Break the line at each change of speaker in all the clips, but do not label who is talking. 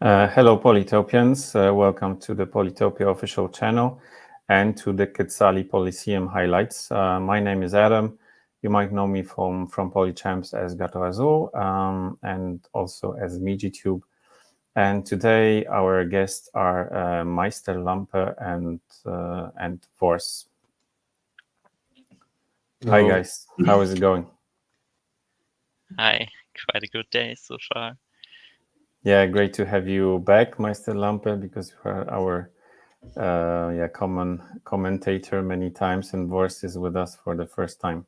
Hello, Polytopians. Welcome to the Polytopia official channel and to the QUETZALI Polysseum highlights. My name is Adam. You might know me from Polychamps as Gato Azul and also as MijiTube. And today our guests are MEISTERLAMPE and VORCE. Hi guys, how is it going?
Hi, quite a good day so far.
Yeah, great to have you back, MEISTERLAMPE, because you are our common commentator many times, and VORCE is with us for the first time.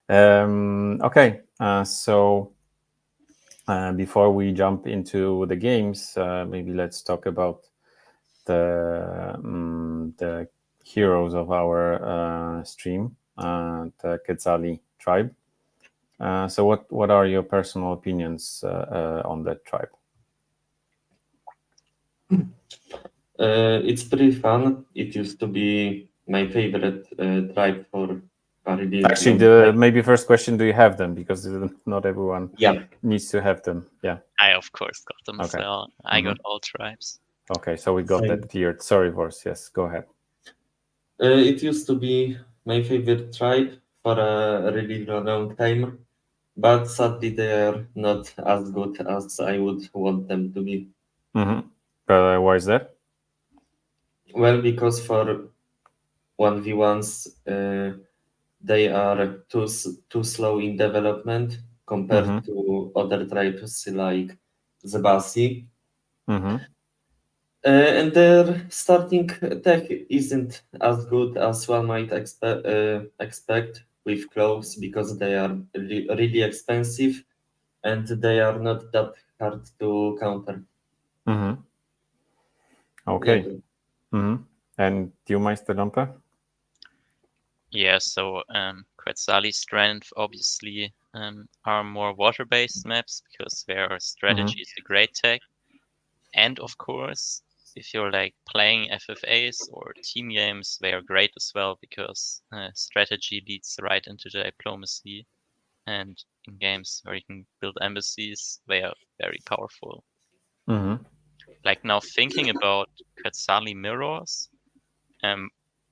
Okay, so before we jump into the games, maybe let's talk about the heroes of our stream, the QUETZALI tribe. So what are your personal opinions on that tribe?
It's pretty fun. It used to be my favorite tribe for a really
Actually,
long time.
maybe first question, do you have them? Because not everyone
Yeah.
needs to have them. Yeah.
I, of course, got them as
Okay.
well. I got all tribes.
Okay, so we got that cleared. Sorry, VORCE. Yes, go ahead.
It used to be my favorite tribe for a really long time, but sadly they are not as good as I would want them to be.
Why is that?
Well, because for 1v1s, they are too slow in development compared to other tribes like Zebasi. And their starting tech isn't as good as one might expect with clothes because they are really expensive and they are not that hard to counter.
Okay. And you, MEISTERLAMPE?
Yeah, so QUETZALI's strength obviously are more water-based maps because their strategy is a great tech. And of course, if you're like playing FFAs or team games, they are great as well because strategy leads right into the diplomacy. And in games where you can build embassies, they are very powerful. Like now thinking about QUETZALI mirrors,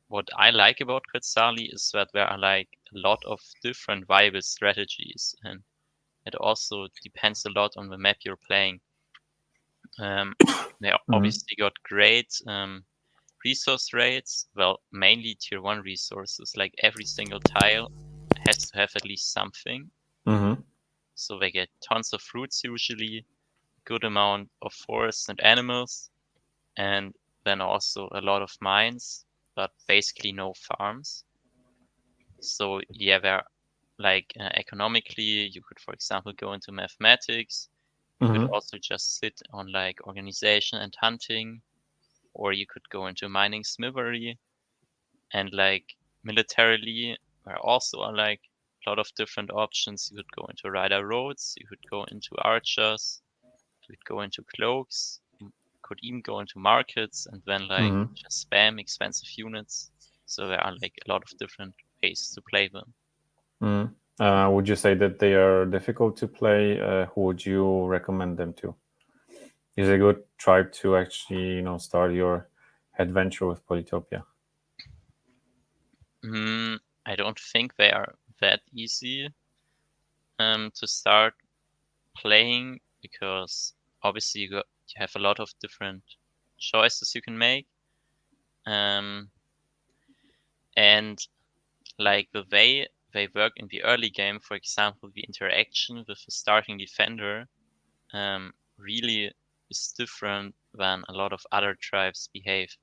what I like about QUETZALI is that there are like a lot of different viable strategies, and it also depends a lot on the map you're playing. They obviously got great resource rates, well, mainly tier 1 resources, like every single tile has to have at least something. So they get tons of fruits usually, good amount of forests and animals, and then also a lot of mines, but basically no farms. So yeah, they're like economically, you could, for example, go into mathematics. You could also just sit on like organization and hunting, or you could go into mining smithery. And like militarily, there also are like a lot of different options. You could go into rider roads, you could go into archers, you could go into cloaks, you could even go into markets and then like just spam expensive units. So there are like a lot of different ways to play them.
Would you say that they are difficult to play? Who would you recommend them to? Is it a good tribe to actually, start your adventure with Polytopia?
I don't think they are that easy to start playing because obviously you have a lot of different choices you can make. And like the way they work in the early game, for example, the interaction with the starting defender really is different than a lot of other tribes behave.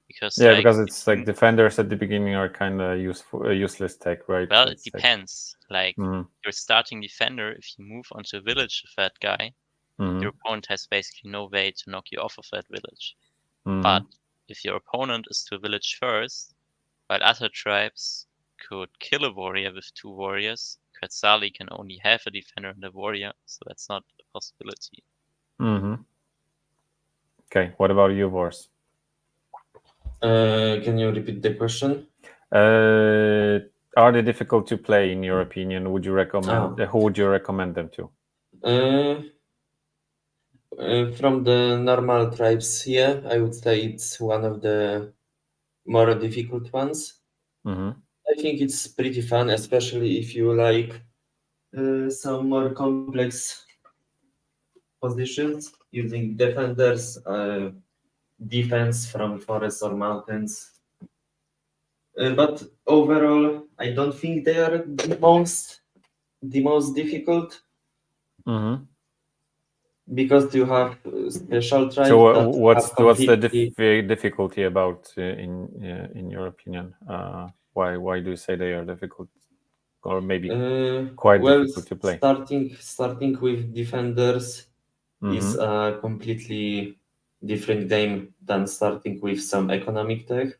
Because
because it's like defenders at the beginning are kind of useless tech, right?
Well, it depends. Like your starting defender, if you move onto a village with that guy, your opponent has basically no way to knock you off of that village. But if your opponent is to a village first, while other tribes could kill a warrior with 2 warriors, QUETZALI can only have a defender and a warrior, so that's not a possibility.
Okay, what about you, VORCE?
Can you repeat the question?
Are they difficult to play in your opinion? Would you recommend? Who would you recommend them to?
From the normal tribes, yeah, I would say it's one of the more difficult ones. I think it's pretty fun, especially if you like some more complex positions using defenders, defense from forests or mountains. But overall, I don't think they are the most difficult because you have special tribes.
So
that
what's
have
what's the
completely-
difficulty about in your opinion? Why do you say they are difficult, or maybe quite
well,
difficult to play?
starting with defenders is a completely different game than starting with some economic tech.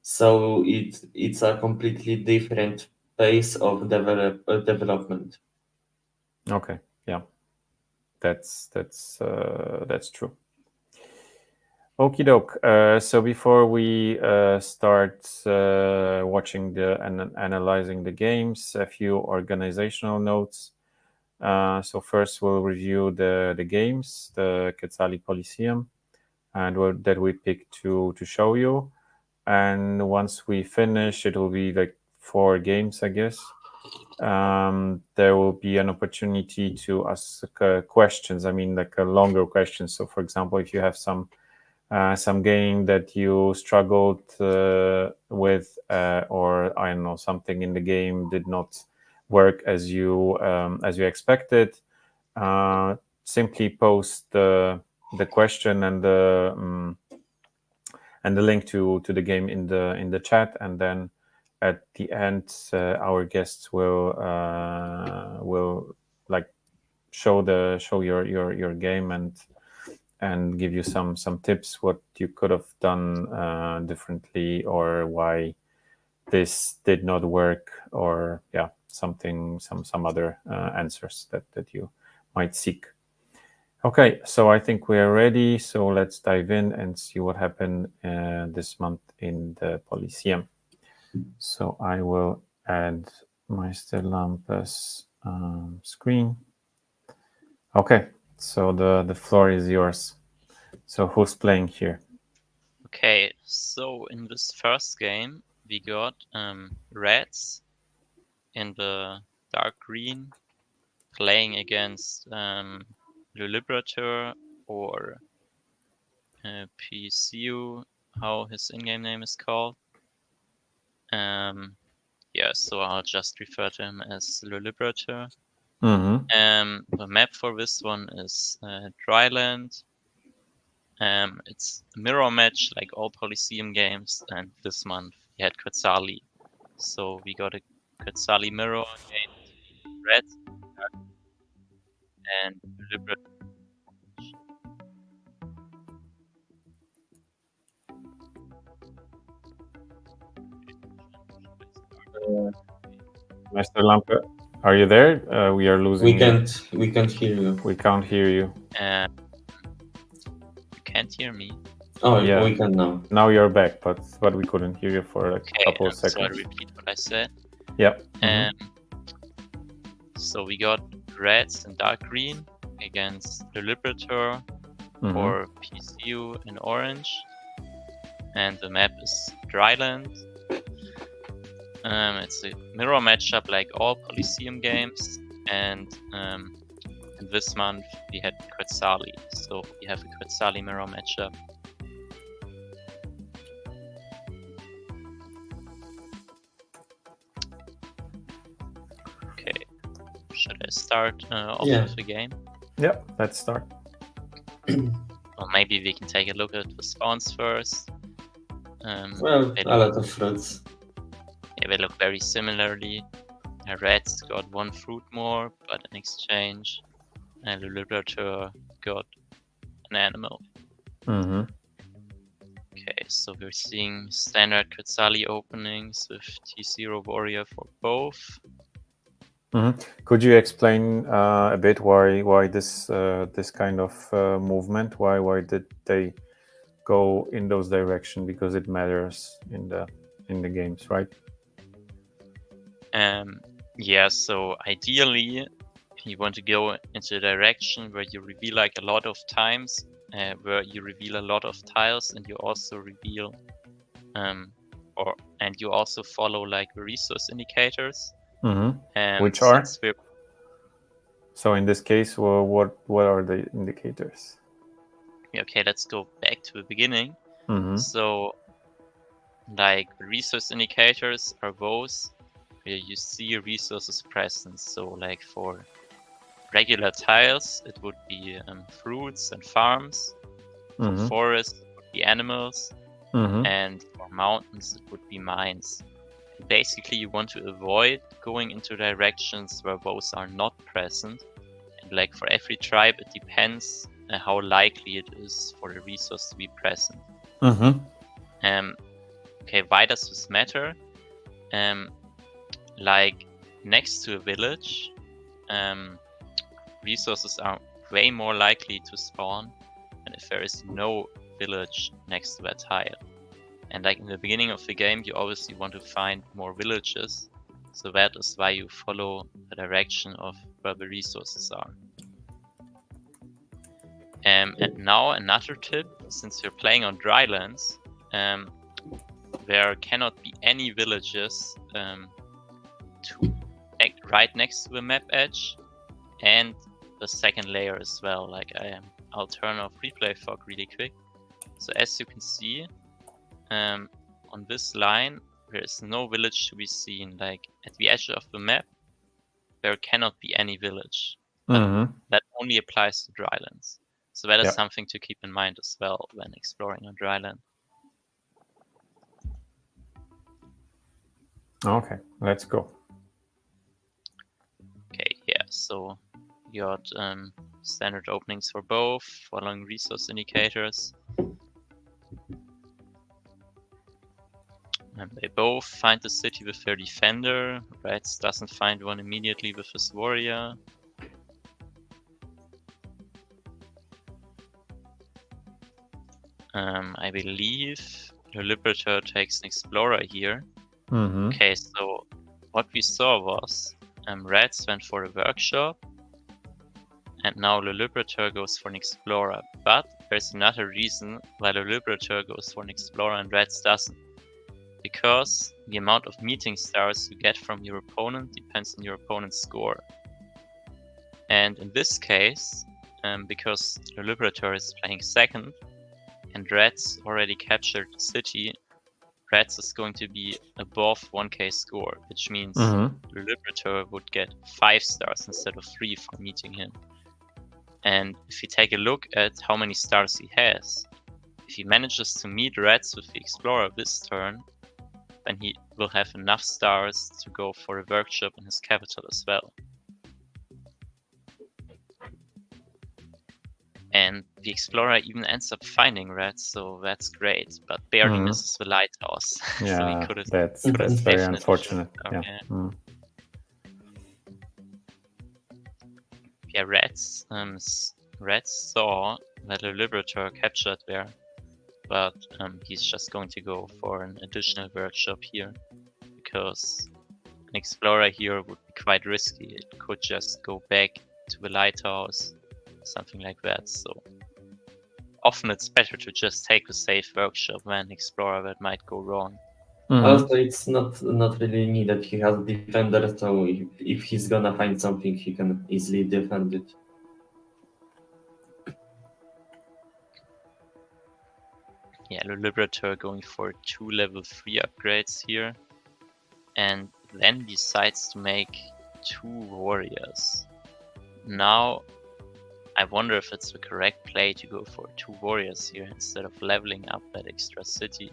So it's a completely different pace of development.
Okay, yeah, that's true. Okie doke. So before we start watching and analyzing the games, a few organizational notes. So first, we'll review the games, the QUETZALI Polysseum, and that we picked to show you. And once we finish, it will be like 4 games, I guess. There will be an opportunity to ask questions. I mean, like a longer questions. So, for example, if you have some game that you struggled with, or I don't know, something in the game did not work as you expected, simply post the question and the link to the game in the chat, and then at the end our guests will like show your game and give you some tips what you could have done differently, or why this did not work, or some other answers that you might seek. Okay, so I think we are ready. So let's dive in and see what happened this month in the Polysseum. So I will add MEISTERLAMPE's screen. Okay, so the floor is yours. So who's playing here?
Okay, so in this first game, we got reds in the dark green playing against Le Liberator, or PCU, how his in-game name is called. Yeah, so I'll just refer to him as Le Liberator. The map for this one is Dryland. It's a mirror match like all Polysseum games, and this month we had QUETZALI. So we got a QUETZALI mirror against red and Liberator.
MEISTERLAMPE, are you there? We are losing.
We can't hear you.
We can't hear you.
You can't hear me.
Oh,
Yeah.
We can now.
Now you're back, but we couldn't hear you for a couple of seconds.
So I repeat what I said.
Yep.
So we got reds and dark green against the Liberator or PCU in orange, and the map is Dryland. It's a mirror matchup like all Polysseum games, and in this month we had QUETZALI, so we have a QUETZALI mirror matchup. Okay, should I start off with the game?
Yeah, let's start.
Or maybe we can take a look at the spawns first.
A lot of fruits.
Yeah, they look very similarly. Reds got 1 fruit more, but in exchange, the Liberator got an animal. Okay, so we're seeing standard QUETZALI openings with T0 Warrior for both.
Could you explain a bit why this kind of movement? Why did they go in those directions? Because it matters in the games, right?
Yeah. So ideally, you want to go into a direction where you reveal like a lot of times, where you reveal a lot of tiles, and you also reveal, and you also follow like the resource indicators.
Which are? So in this case, well, what are the indicators?
Okay, let's go back to the beginning. So, like resource indicators are those where you see resources present. So, like for regular tiles, it would be fruits and farms. For forests, it would be animals, and for mountains, it would be mines. And basically, you want to avoid going into directions where those are not present. And like for every tribe, it depends how likely it is for the resource to be present. Okay, why does this matter? Like next to a village, resources are way more likely to spawn than if there is no village next to that tile. And like in the beginning of the game, you obviously want to find more villages, so that is why you follow the direction of where the resources are. And now another tip, since you're playing on drylands, there cannot be any villages right next to the map edge, and the second layer as well. Like I'll turn off replay fog really quick. So as you can see, on this line, there is no village to be seen. Like at the edge of the map, there cannot be any village. That only applies to drylands. So that is something to keep in mind as well when exploring on dryland.
Okay, let's go.
Okay, yeah, so you got standard openings for both, following resource indicators. And they both find the city with their defender. Reds doesn't find one immediately with his warrior. I believe the Liberator takes an explorer here. Okay, so what we saw was Reds went for a workshop, and now the Liberator goes for an explorer. But there's another reason why the Liberator goes for an explorer and Reds doesn't. Because the amount of meeting stars you get from your opponent depends on your opponent's score. And in this case, because the Liberator is playing second, and Reds already captured the city, Reds is going to be above 1k score, which means the Liberator would get 5 stars instead of 3 for meeting him. And if you take a look at how many stars he has, if he manages to meet Reds with the Explorer this turn, then he will have enough stars to go for a workshop in his capital as well. And the Explorer even ends up finding Reds, so that's great, but barely misses the lighthouse.
Yeah,
so he could
that's very unfortunate.
Okay.
Yeah.
Yeah, Reds saw that the Liberator captured there, but he's just going to go for an additional workshop here, because an Explorer here would be quite risky. It could just go back to the lighthouse, something like that. So often it's better to just take the safe workshop than Explorer that might go wrong.
Also, it's not really needed. He has defender, so if he's gonna find something, he can easily defend it.
Yeah, the Liberator going for 2 level 3 upgrades here, and then decides to make 2 warriors. Now, I wonder if it's the correct play to go for 2 warriors here instead of leveling up that extra city.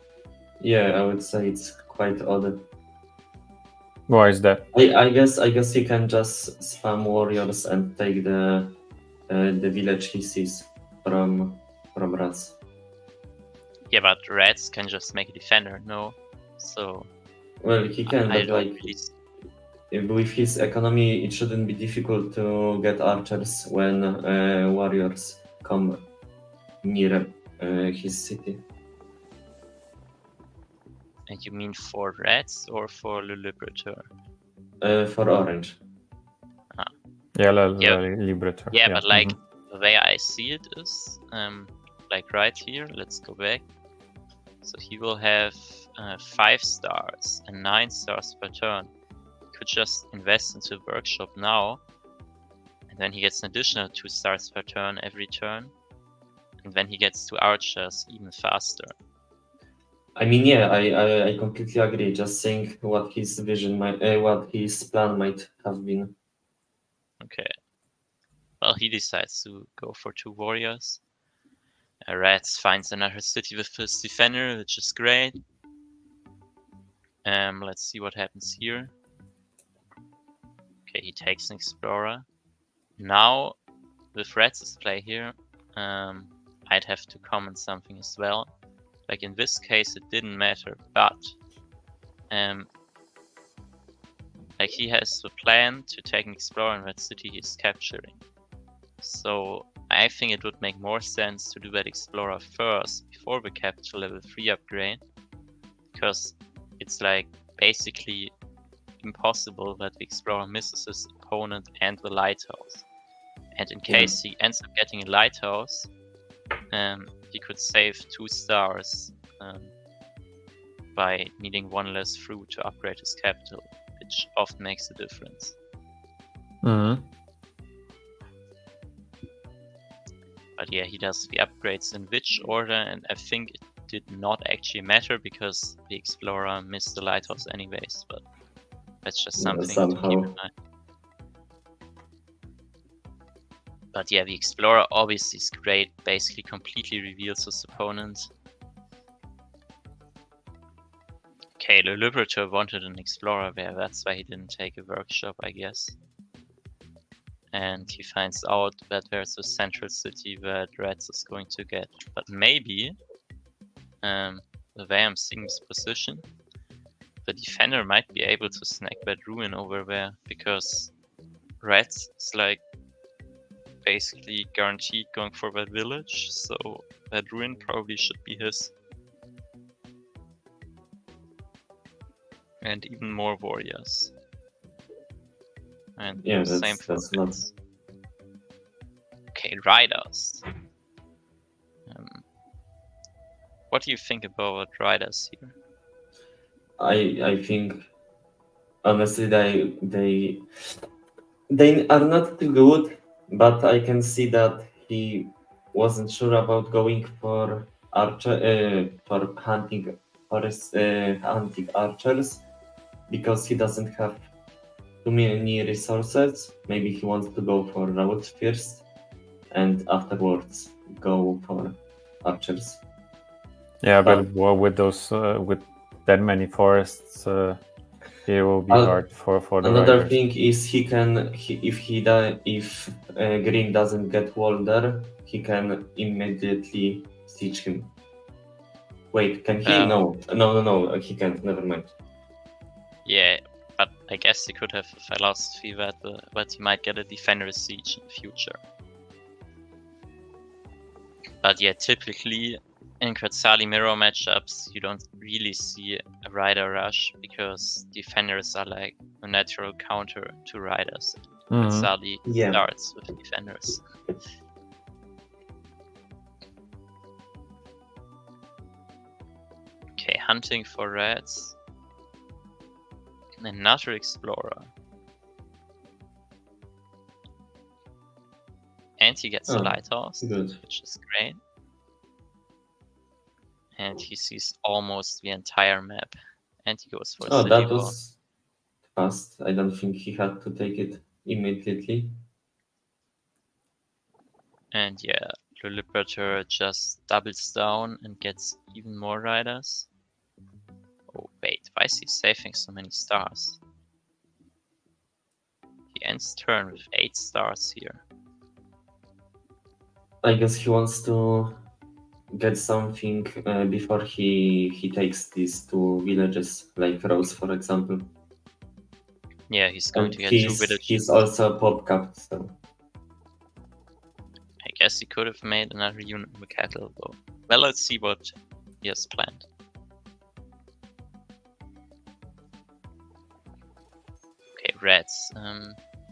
Yeah, I would say it's quite odd.
Why is that?
I guess he can just spam warriors and take the village he sees from Rats.
Yeah, but Reds can just make a defender, no? So
Well, he can, but like with his economy, it shouldn't be difficult to get archers when warriors come near his city.
And you mean for Reds or for the Liberator?
For orange.
Yeah,
Yeah.
Liberator.
Yeah, but like the way I see it is, like right here, let's go back. So he will have 5 stars and 9 stars per turn. He could just invest into workshop now, and then he gets an additional 2 stars per turn every turn, and then he gets 2 archers even faster.
I mean, yeah, I completely agree. Just saying what his vision might, what his plan might have been.
Okay. Well, he decides to go for 2 warriors. Reds finds another city with his defender, which is great. Let's see what happens here. Okay, he takes an explorer. Now, with Reds' play here, I'd have to comment something as well. Like in this case, it didn't matter, but like he has the plan to take an explorer in that city he's capturing. So I think it would make more sense to do that explorer first before the capital level 3 upgrade, because it's like basically impossible that the explorer misses his opponent and the lighthouse. And in case he ends up getting a lighthouse, he could save 2 stars by needing 1 less fruit to upgrade his capital, which often makes a difference. But yeah, he does the upgrades in which order, and I think it did not actually matter because the explorer missed the lighthouse anyways, but that's just something to keep in mind. But yeah, the explorer obviously is great, basically completely reveals his opponent. Okay, the Liberator wanted an explorer there, that's why he didn't take a workshop, I guess. And he finds out that there's a central city that Reds is going to get. But maybe, the way I'm seeing this position, the defender might be able to snag that ruin over there, because Reds is like basically guaranteed going for that village, so that ruin probably should be his. And even more warriors. And
Yeah,
same for
that's not.
Okay, riders. What do you think about riders here?
I think honestly they are not too good, but I can see that he wasn't sure about going for hunting archers because he doesn't have too many resources. Maybe he wants to go for route first and afterwards go for archers.
Yeah, but well, with those with that many forests, it will be hard for the
Another
riders.
thing is if Green doesn't get wall there, he can immediately siege him. Wait, can he? No, he can't. Never mind.
Yeah, but I guess he could have a philosophy that he might get a defender siege in the future. But yeah, typically in QUETZALI mirror matchups, you don't really see a rider rush because defenders are like a natural counter to riders. QUETZALI starts with defenders. Okay, hunting for reds. Another explorer. And he gets a lighthouse, which is great. And he sees almost the entire map. And he goes for city
that
wall.
was fast. I don't think he had to take it immediately.
And yeah, the Liberator just doubles down and gets even more riders. Oh wait, why is he saving so many stars? He ends turn with 8 stars here.
I guess he wants to get something before he takes these 2 villages, like Rose, for example.
Yeah, he's going to get 2 villages.
He's also pop capped, so.
I guess he could have made another unit in the capital though. Well, let's see what he has planned. Okay, reds.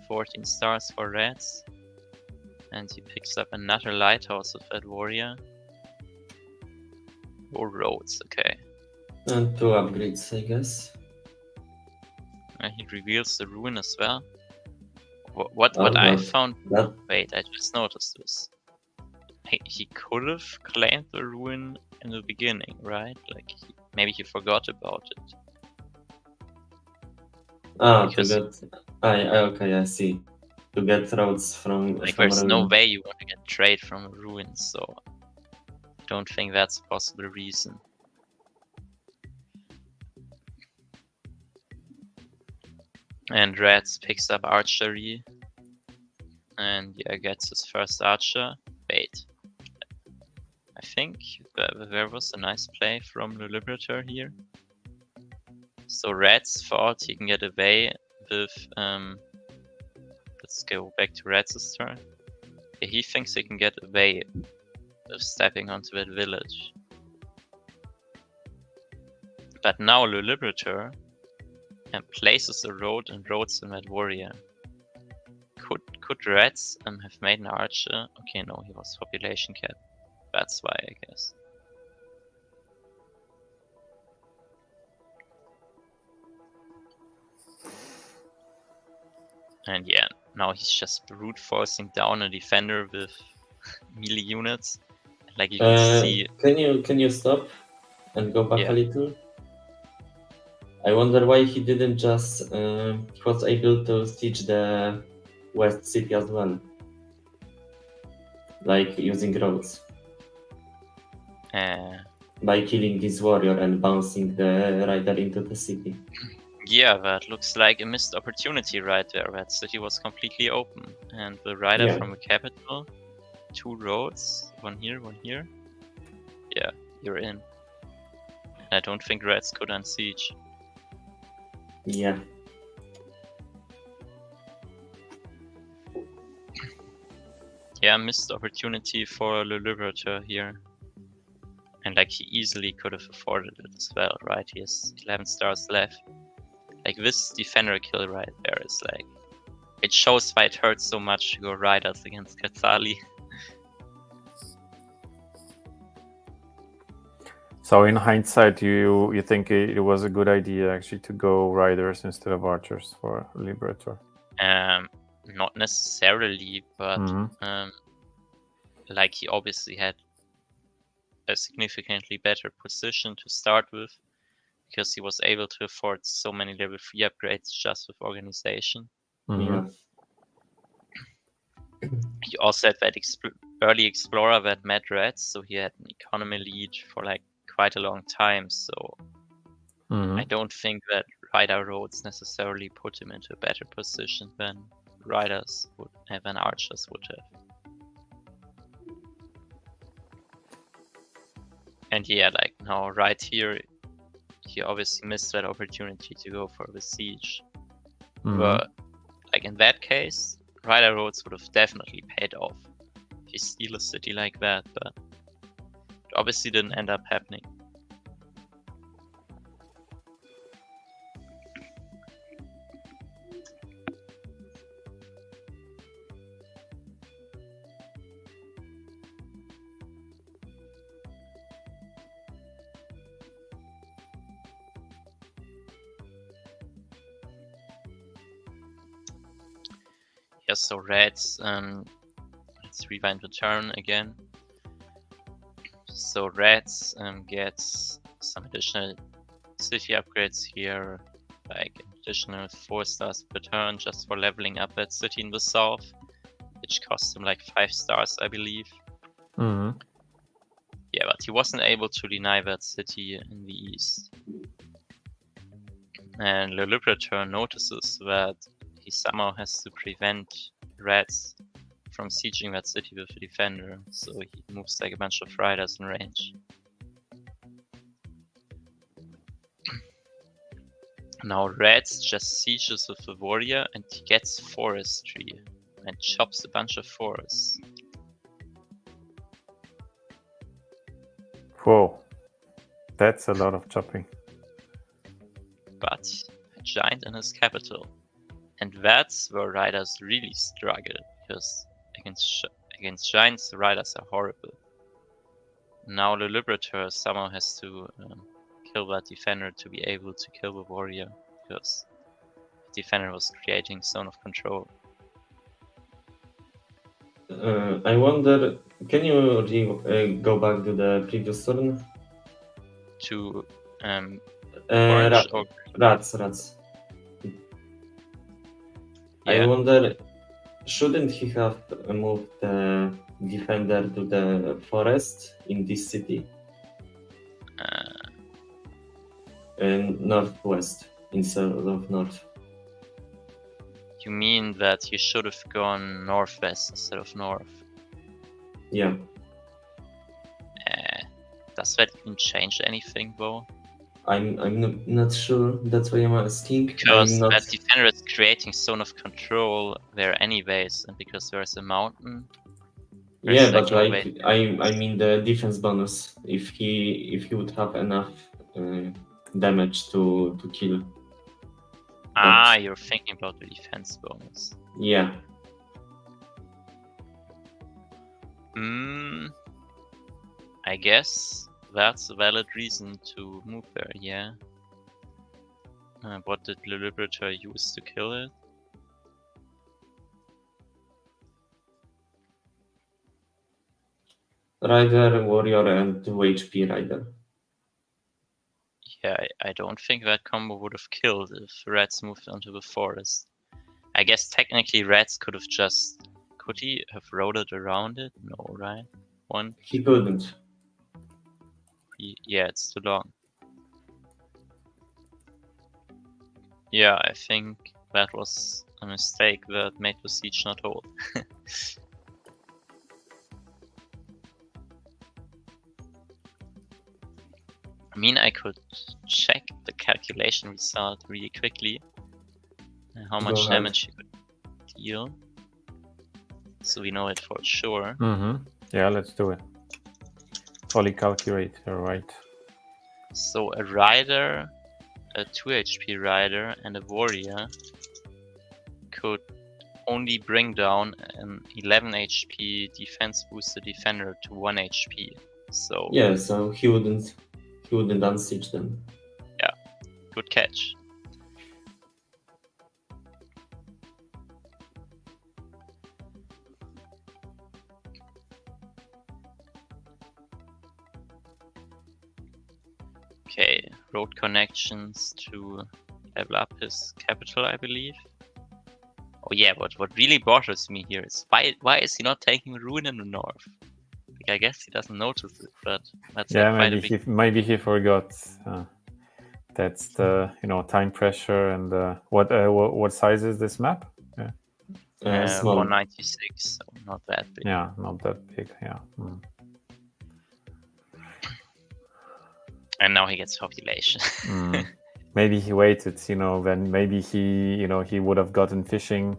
14 stars for reds. And he picks up another lighthouse of that warrior. Or roads, okay.
And 2 upgrades, I guess.
And he reveals the ruin as well. What I found... Wait, I just noticed this. He could have claimed the ruin in the beginning, right? Like, maybe he forgot about it.
Okay, I see. To get roads from...
Like, there's no way you want to get trade from a ruin, so... I don't think that's a possible reason. And Reds picks up archery. And yeah, gets his first archer. Wait. I think there was a nice play from the Liberator here. So Reds thought he can get away with... let's go back to Reds' turn. Yeah, he thinks he can get away with stepping onto that village. But now the Liberator places a road and roads in that warrior. Could Reds have made an archer? Okay, no, he was population cap. That's why, I guess. And yeah, now he's just brute forcing down a defender with melee units. Like you can see.
Can you stop and go back a little? I wonder why he didn't just he was able to siege the West City as well, like using roads. By killing this warrior and bouncing the rider into the city.
Yeah, that looks like a missed opportunity right there. That city was completely open. And the rider from the capital, 2 roads, one here, one here. Yeah, you're in. I don't think Reds could unsiege.
Yeah.
Yeah, missed opportunity for the Liberator here. And like he easily could have afforded it as well, right? He has 11 stars left. Like this defender kill right there is like... It shows why it hurts so much to go riders against QUETZALI.
So in hindsight, you think it was a good idea actually to go riders instead of archers for Liberator?
Not necessarily, but like he obviously had a significantly better position to start with, because he was able to afford so many level 3 upgrades just with organization.
Yeah.
He also had that early explorer that met Reds, so he had an economy lead for like quite a long time. So I don't think that rider roads necessarily put him into a better position than riders would have and archers would have. And yeah, like now right here, he obviously missed that opportunity to go for the siege. But like in that case, rider roads would have definitely paid off if you steal a city like that, but it obviously didn't end up happening. Yeah, so Reds, let's rewind the turn again. So Reds gets some additional city upgrades here, like additional 4 stars per turn just for leveling up that city in the south, which cost him like 5 stars, I believe. Yeah, but he wasn't able to deny that city in the east. And the Liberator notices that he somehow has to prevent Reds from sieging that city with a defender, so he moves like a bunch of riders in range. Now Reds just sieges with the warrior and he gets forestry and chops a bunch of forests.
Whoa, that's a lot of chopping.
But a giant in his capital. And that's where riders really struggle, because against giants, the riders are horrible. Now the Liberator somehow has to kill that defender to be able to kill the warrior, because the defender was creating zone of control.
I wonder, can you go back to the previous turn?
To orange or
Rats.
yeah.
I wonder, shouldn't he have moved the defender to the forest in this city? Northwest instead of north.
You mean that he should have gone northwest instead of north?
Yeah.
Does that even change anything, though?
I'm not sure. That's why I'm asking.
Because that defender is creating zone of control there anyways, and because there's a mountain.
Yeah, but like I mean the defense bonus. If he would have enough damage to kill.
Ah, you're thinking about the defense bonus.
Yeah.
I guess that's a valid reason to move there, yeah. What did the Liberator use to kill it?
Rider, warrior, and 2 HP rider.
Yeah, I don't think that combo would have killed if rats moved onto the forest. I guess technically rats could have just... Could he have rode it around it? No, right? One?
He couldn't.
Yeah, it's too long. Yeah, I think that was a mistake that made the siege not hold. I mean, I could check the calculation result really quickly. How much damage you could deal. So we know it for sure.
Yeah, let's do it. Poly calculator, right?
So a rider, a 2 HP rider, and a warrior could only bring down an 11 HP defense boosted defender to 1 HP. So
yeah, so he wouldn't unsiege them.
Yeah, good catch. Okay, road connections to level up his capital, I believe. Oh yeah, but what really bothers me here is why is he not taking Ruin in the north? Like, I guess he doesn't notice it, but that's
yeah,
like
maybe he forgot. That's the time pressure and what size is this map?
Small.
196, so not that big.
Yeah, not that big. Yeah.
And now he gets population.
Maybe he waited, then maybe he would have gotten fishing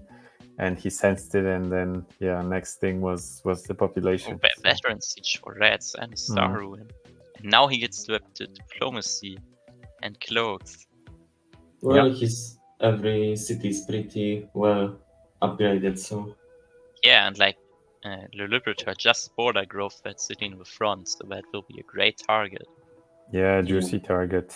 and he sensed it, and then next thing was the population.
Veteran siege for rats and Star Ruin. And now he gets the diplomacy and clothes.
Well, every city is pretty well upgraded, so.
Yeah, and like the Liberator just border growth that city in the front, so that will be a great target.
Yeah, juicy target.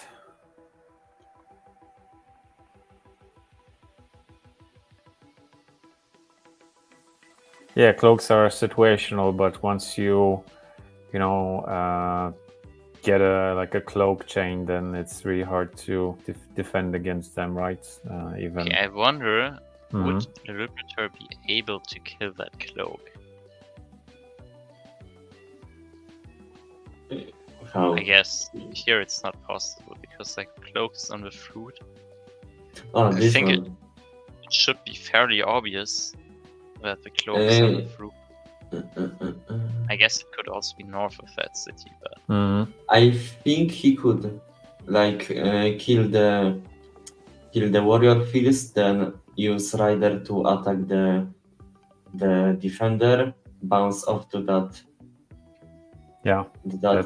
Yeah, cloaks are situational, but once you get a cloak chain, then it's really hard to defend against them, right? Even.
Okay, I wonder, would the Liberator be able to kill that cloak?
How?
I guess here it's not possible because like cloaks on the fruit.
Oh,
I think it should be fairly obvious that the cloaks on the fruit. I guess it could also be north of that city, but
I think he could kill the warrior first, then use rider to attack the defender, bounce off to that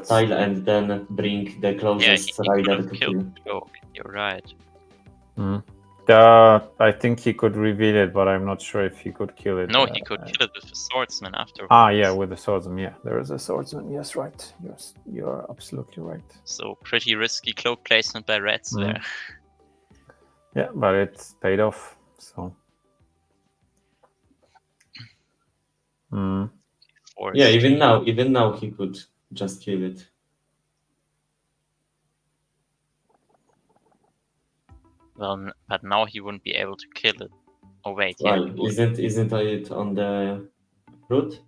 tile, and then bring the closest rider to kill.
Cloak. You're right.
I think he could reveal it, but I'm not sure if he could kill it.
No, he could kill it with a swordsman afterwards.
Ah, yeah, with the swordsman. Yeah, there is a swordsman. Yes, right. You're absolutely right.
So pretty risky cloak placement by Reds there.
Yeah, but it's paid off. So.
Yeah, even now he could just kill it.
Well, but now he wouldn't be able to kill it. Oh wait,
Why?
yeah.
Isn't it on the route?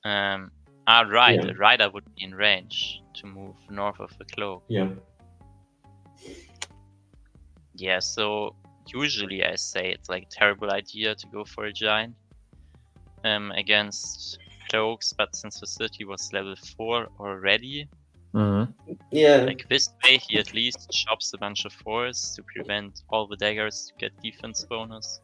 Right.
Yeah.
A rider would be in range to move north of the cloak.
Yeah.
Yeah, so usually I say it's like a terrible idea to go for a giant against cloaks, but since the city was level 4 already,
Yeah.
like this way he at least chops a bunch of forests to prevent all the daggers to get defense bonus.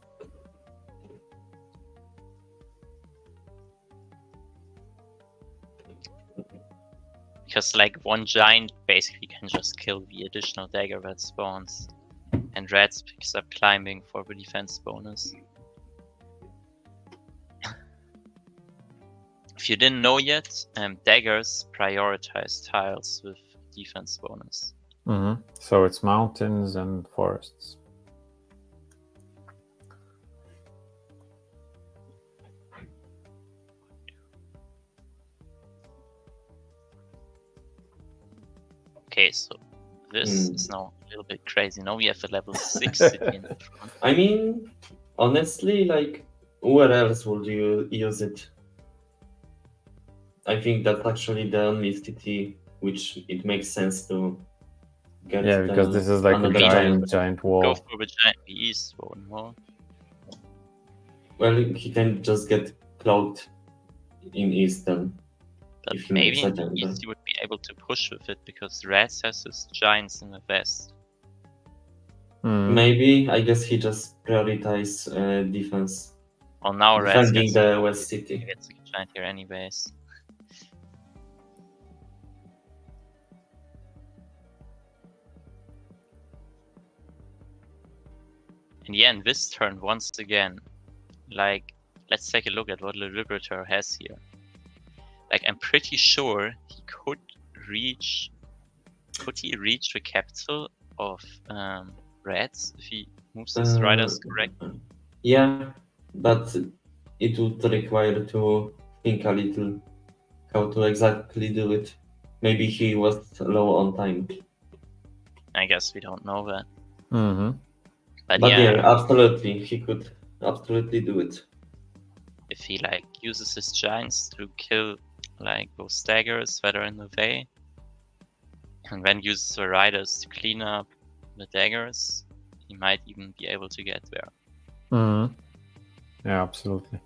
Because like one giant basically can just kill the additional dagger that spawns, and Reds picks up climbing for the defense bonus. If you didn't know yet, daggers prioritize tiles with defense bonus.
So it's mountains and forests.
Okay, so this is now a little bit crazy. Now we have a level 6 city in the front.
I mean, honestly, like, where else would you use it? I think that's actually the only city which it makes sense to get.
Yeah, because this is like a giant wall.
Go for the giant east one more.
Well, he can just get cloaked in east then.
But maybe in the east you would be able to push with it because Reds has his giants in the west.
Maybe, I guess he just prioritizes defense.
Well, now Reds
defending the west city.
He gets a giant here anyways. In the end, this turn once again, like, let's take a look at what the Liberator has here. Like, I'm pretty sure he could reach. Could he reach the capital of Reds if he moves his riders correctly?
Yeah, but it would require to think a little how to exactly do it. Maybe he was low on time.
I guess we don't know that.
But yeah, absolutely, he could absolutely do it.
If he like uses his giants to kill like those daggers that are in the way, and then uses the riders to clean up the daggers, he might even be able to get there.
Yeah, absolutely.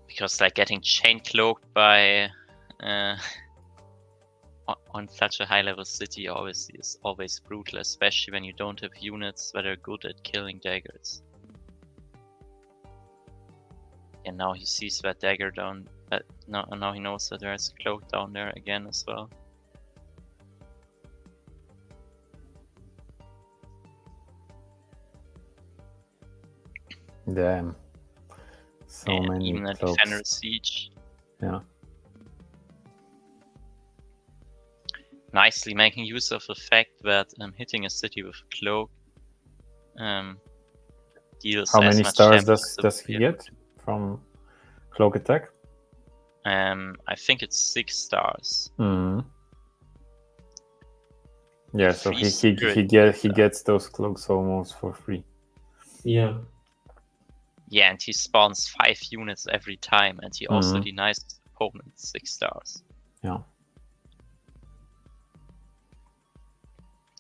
Because like getting chain cloaked by on such a high level city is always brutal, especially when you don't have units that are good at killing daggers. And now he sees that dagger down, but now he knows that there's a cloak down there again as well.
Damn. So many
even a
cloaks.
defender siege.
Yeah.
Nicely making use of the fact that hitting a city with a cloak deals
How
as
many
much
stars
damage
does he get from cloak attack?
I think it's 6 stars.
Yeah, so he gets those cloaks almost for free.
Yeah.
Yeah, and he spawns 5 units every time, and he also denies his opponent 6 stars.
Yeah.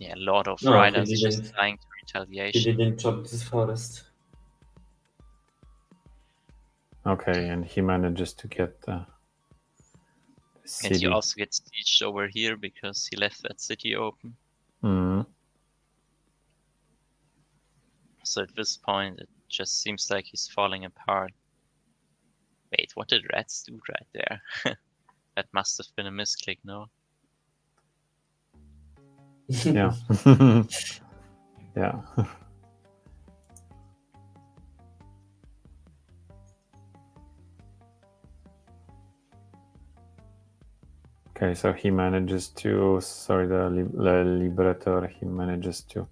Yeah, a lot of riders just dying to retaliation.
He didn't chop this forest.
Okay, and he manages to get the city.
And he also gets sieged over here because he left that city open. So at this point, it just seems like he's falling apart. Wait, what did Reds do right there? That must have been a misclick, no?
Yeah. Yeah. Okay, so he manages to, sorry, the Liberator, he manages to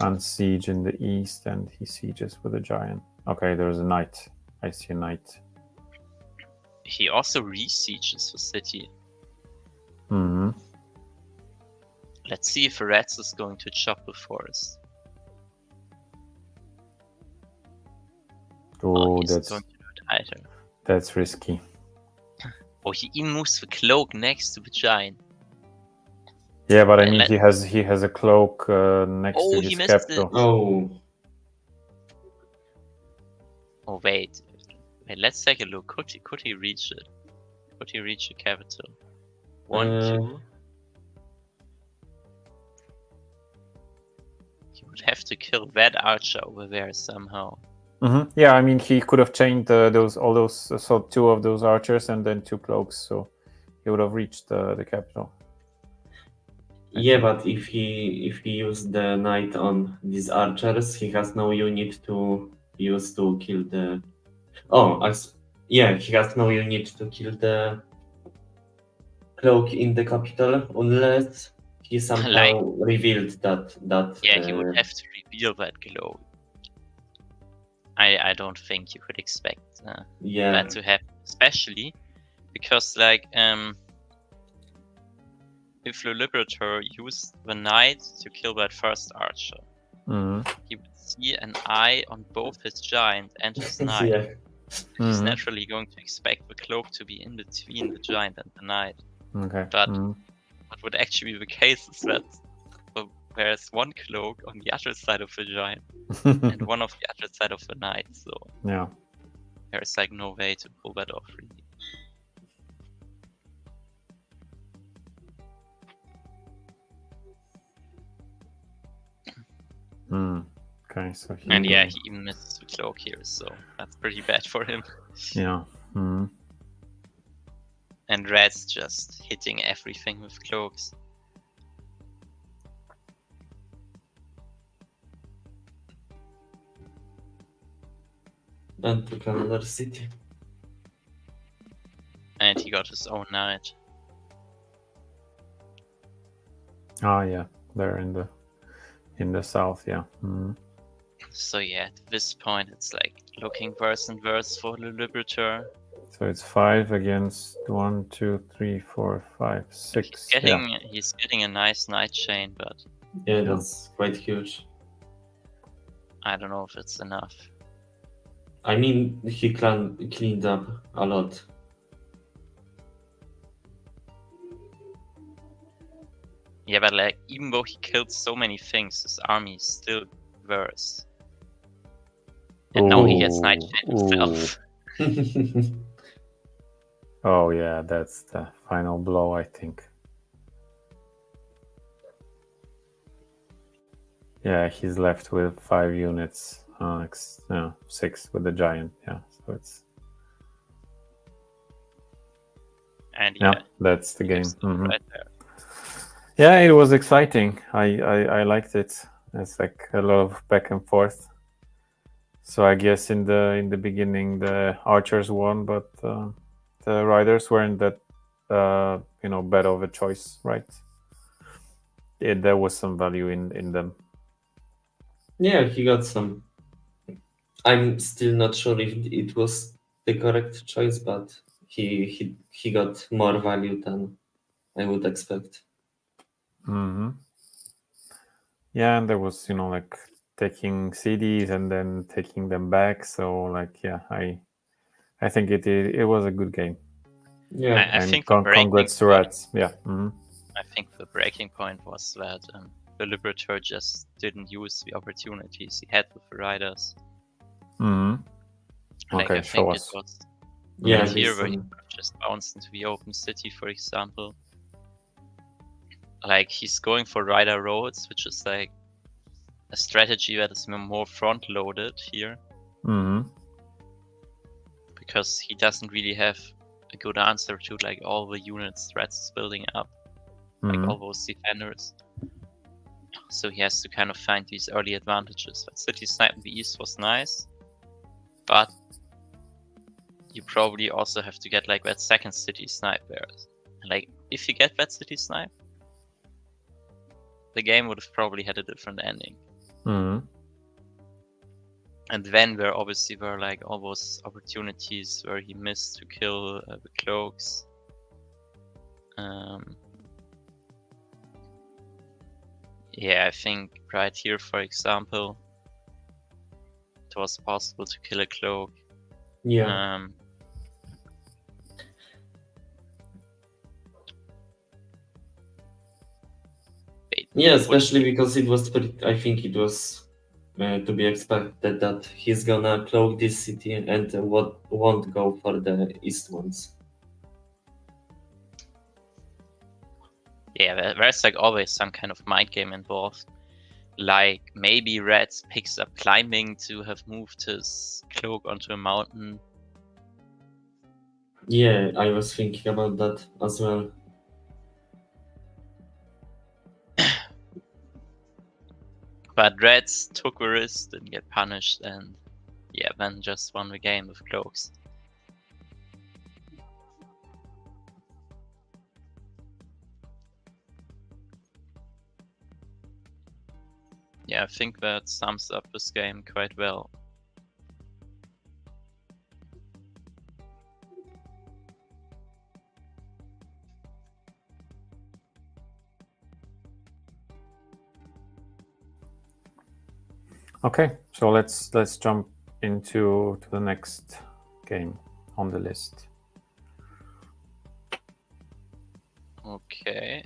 unsiege in the east and he sieges with a giant. Okay, there's a knight. I see a knight.
He also re-sieges the city.
Mm-hmm.
Let's see if Reds is going to chop the forest.
Oh,
he's
that's
going to do it either.
That's risky.
Oh, he even moves the cloak next to the giant.
Yeah, but I mean, he has a cloak next to his
he missed
capital.
it. Oh wait, let's take a look. Could he reach it? Could he reach the capital? 1, 2. He would have to kill that archer over there somehow.
Mm-hmm. Yeah, I mean, he could have chained all those, so 2 of those archers and then 2 cloaks, so he would have reached the capital.
Yeah, but if he used the knight on these archers, he has no unit to use to kill the. Yeah, he has no unit to kill the cloak in the capital unless he somehow revealed that.
Yeah, he would have to reveal that cloak. I don't think you could expect that to happen, especially because if the Liberator used the knight to kill that first archer, he would see an eye on both his giant and his knight.
Yeah.
He's naturally going to expect the cloak to be in between the giant and the knight.
Okay.
But what would actually be the case is that there's one cloak on the other side of the giant and one on the other side of the knight, so
yeah,
there's no way to pull that off really.
Okay, so
he even missed the cloak here, so that's pretty bad for him.
Yeah.
And Red's just hitting everything with cloaks.
And took another city.
And he got his own knight.
Oh yeah, they're in the south, yeah.
So yeah, at this point it's looking worse and worse for the Liberator.
So it's 5 against 1, 2, 3, 4, 5, 6.
He's getting a nice knight chain, but
yeah, that's quite huge.
I don't know if it's enough.
I mean, he cleaned up a lot.
Yeah, but even though he killed so many things, his army is still worse. And now he gets knight chain himself.
Oh yeah, that's the final blow, I think. Yeah, he's left with 5 units. 6 with the giant. Yeah, so it's.
And
that's the game.
Right there.
Yeah, it was exciting. I liked it. It's a lot of back and forth. So I guess in the beginning the archers won, but the riders weren't that bad of a choice, right? There was some value in them.
Yeah, he got some. I'm still not sure if it was the correct choice, but he got more value than I would expect.
Yeah, and there was taking cities and then taking them back. So I think it was a good game.
Yeah,
I think
congrats to Reds. Yeah.
I think the breaking point was that the Liberator just didn't use the opportunities he had with the riders.
Okay, show us.
It was
yeah,
here where he just bounced into the open city, for example. He's going for rider roads, which is a strategy that is more front-loaded here. Because he doesn't really have a good answer to like all the units threats is building up, like all those defenders. So he has to kind of find these early advantages. But City Snipe in the East was nice, but you probably also have to get like that second City Snipe there. Like if you get that City Snipe, the game would have probably had a different ending. And then there obviously were like all those opportunities where he missed to kill the cloaks. Yeah, I think right here, for example, it was possible to kill a cloak.
Yeah. Yeah, especially because it was, I think it was to be expected that he's gonna cloak this city and won't go for the east ones.
Yeah, there's like always some kind of mind game involved. Like maybe Red picks up climbing to have moved his cloak onto a mountain.
Yeah, I was thinking about that as well.
But Reds took a risk, didn't get punished, and yeah, then just won the game with cloaks. Yeah, I think that sums up this game quite well.
Okay, so let's jump into the next game on the list.
Okay.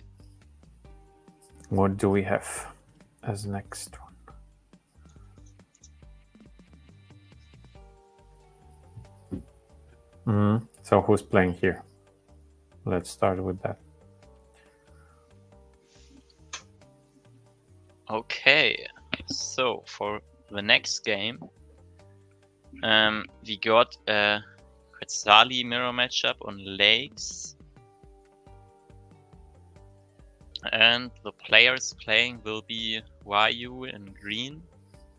What do we have as next one? So who's playing here? Let's start with that.
Okay, so for the next game, we got a QUETZALI mirror matchup on lakes. And the players playing will be YU in green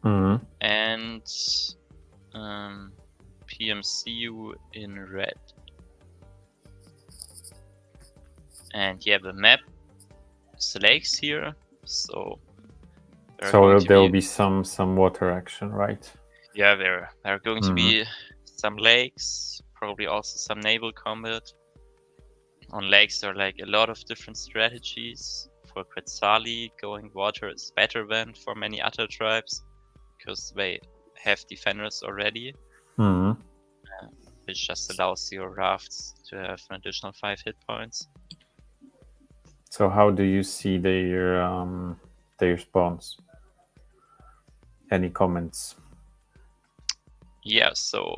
and PMCU in red. And yeah, the map is lakes here, so
there will be some water action, right?
Yeah, there are going to be some lakes, probably also some naval combat. On lakes there are like a lot of different strategies. For QUETZALI, going water is better than for many other tribes because they have defenders already, which just allows your rafts to have an additional 5 hit points.
So how do you see their spawns? Any comments?
Yeah, so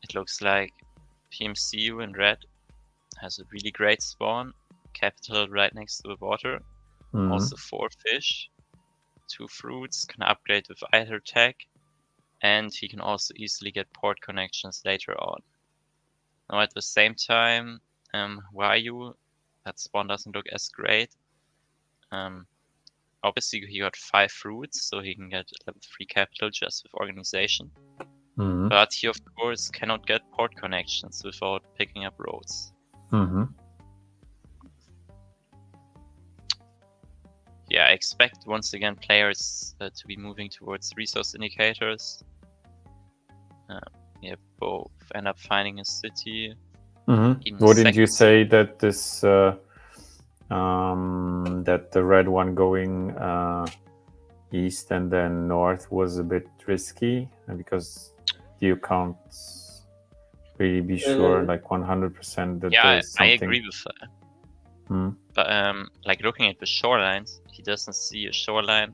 it looks like PMCU in red has a really great spawn, capital right next to the water, also 4 fish, 2 fruits, can upgrade with either tech, and he can also easily get port connections later on. Now at the same time, YU, that spawn doesn't look as great. Obviously he got 5 fruits, so he can get level 3 capital just with organization. But he of course cannot get port connections without picking up roads. Yeah, I expect once again players to be moving towards resource indicators. Yeah, both end up finding a city.
Wouldn't you say that this that the red one going east and then north was a bit risky because you can't really be sure like 100% that there's something?
I agree with that. But like looking at the shorelines, he doesn't see a shoreline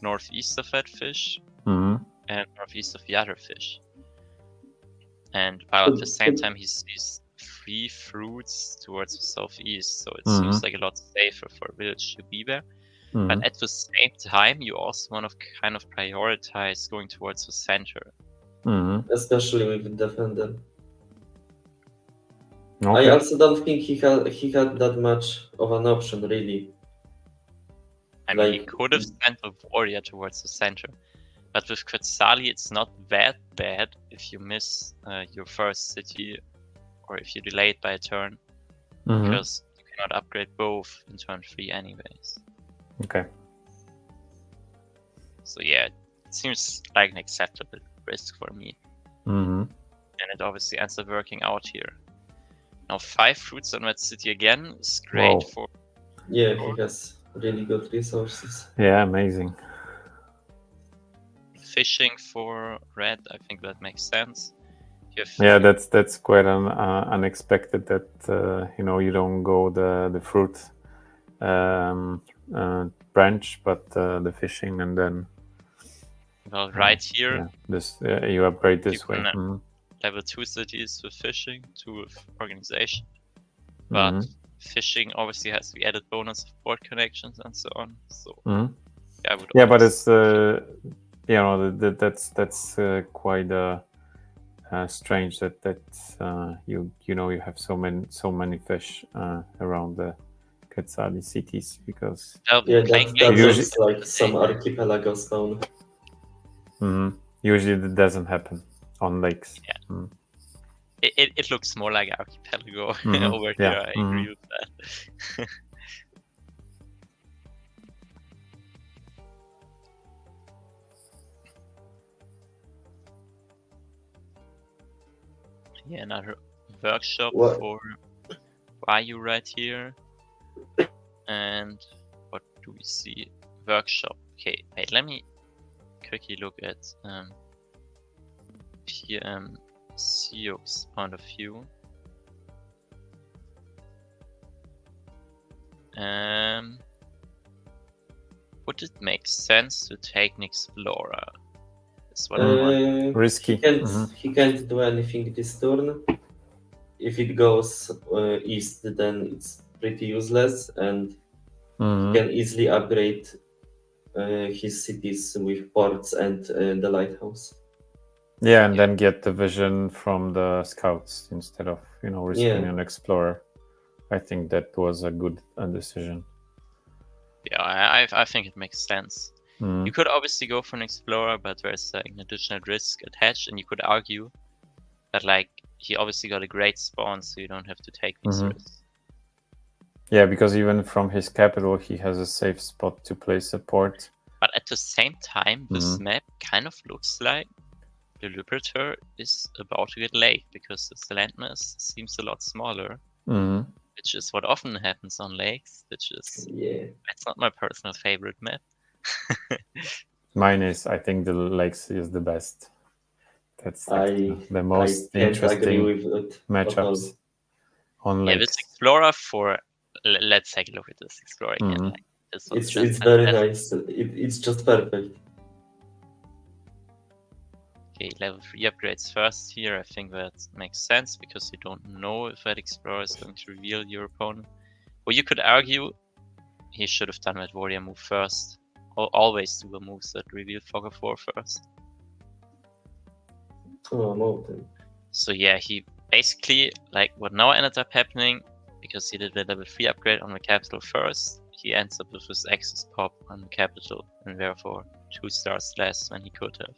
northeast of that fish and northeast of the other fish. And while at the same time he sees 3 fruits towards the southeast, so it seems like a lot safer for a village to be there. But at the same time, you also want to kind of prioritize going towards the center.
Especially with the defender. I also don't think he had that much of an option, really.
I mean, he could have sent a warrior towards the center, but with QUETZALI, it's not that bad if you miss your first city, or if you delay it by a turn, because you cannot upgrade both in turn 3 anyways.
Okay.
So yeah, it seems like an acceptable risk for me. And it obviously ends up working out here. Now 5 fruits on that city again is great for...
Yeah, he has really good resources.
Yeah, amazing.
Fishing for red, I think that makes sense.
Yeah, that's quite unexpected that you don't go the fruit branch, but the fishing, and then
right here,
you upgrade this way.
Level 2 cities with fishing, 2 with organization, but fishing obviously has the added bonus of port connections and so on. So I would.
Yeah, but it's that's quite strange that you have so many fish around the QUETZALI cities, because
that looks like some archipelago spawn.
Usually that doesn't happen on lakes.
Yeah. It looks more like archipelago over here. I agree with that. Yeah, another workshop for Vayu right here. And what do we see? Workshop. Okay, wait, let me quickly look at PM Siok's point of view. Would it make sense to take an explorer? That's what
risky.
He can't do anything this turn. If it goes east, then it's pretty useless, and he can easily upgrade his cities with ports and the lighthouse.
Yeah, and then get the vision from the scouts instead of risking an explorer. I think that was a good decision.
Yeah, I think it makes sense. You could obviously go for an explorer, but there's an additional risk attached, and you could argue that he obviously got a great spawn, so you don't have to take these risks.
Yeah, because even from his capital, he has a safe spot to place a port.
But at the same time, this map kind of looks like the Liberator is about to get late, because its landmass seems a lot smaller, which is what often happens on lakes, which is... It's not my personal favorite map.
Mine is, I think the lakes is the best. That's the most interesting matchups on lakes.
Yeah, this Explorer let's take a look at this Explorer again.
It's very nice. It's just perfect.
Okay, level 3 upgrades first here. I think that makes sense, because you don't know if that Explorer is going to reveal your opponent. Well, you could argue he should have done that warrior move first. Always do the moves that reveal Fog of War first. So yeah, he basically, what now ended up happening, because he did the level 3 upgrade on the capital first, he ends up with his Axis pop on the capital, and therefore 2 stars less than he could have.